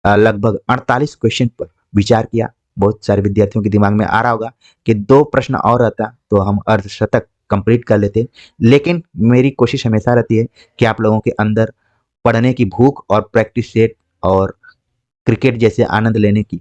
Speaker 1: लगभग 48 क्वेश्चन पर विचार किया। बहुत सारे विद्यार्थियों के दिमाग में आ रहा होगा कि 2 प्रश्न और रहता तो हम अर्धशतक कंप्लीट कर लेते, लेकिन मेरी कोशिश हमेशा रहती है कि आप लोगों के अंदर पढ़ने की भूख और प्रैक्टिस सेट और क्रिकेट जैसे आनंद लेने की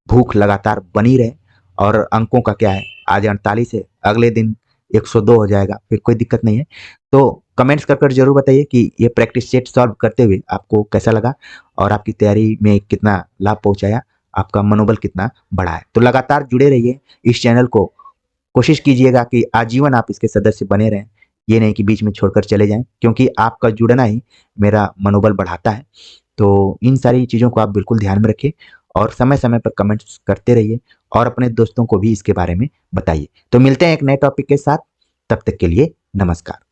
Speaker 1: भूख लगातार बनी रहे। और अंकों का क्या है, आज 48 है, अगले दिन 102 हो जाएगा, फिर कोई दिक्कत नहीं है। तो कमेंट्स कर जरूर बताइए कि ये प्रैक्टिस सेट सॉल्व करते हुए आपको कैसा लगा और आपकी तैयारी में कितना लाभ पहुंचाया, आपका मनोबल कितना बढ़ा है। तो लगातार जुड़े रहिए इस चैनल को, कोशिश कीजिएगा कि आजीवन आप इसके सदस्य बने रहें, ये नहीं कि बीच में छोड़कर चले जाएं, क्योंकि आपका जुड़ना ही मेरा मनोबल बढ़ाता है। तो इन सारी चीज़ों को आप बिल्कुल ध्यान में रखिए और समय समय पर कमेंट्स करते रहिए और अपने दोस्तों को भी इसके बारे में बताइए। तो मिलते हैं एक नए टॉपिक के साथ, तब तक के लिए नमस्कार।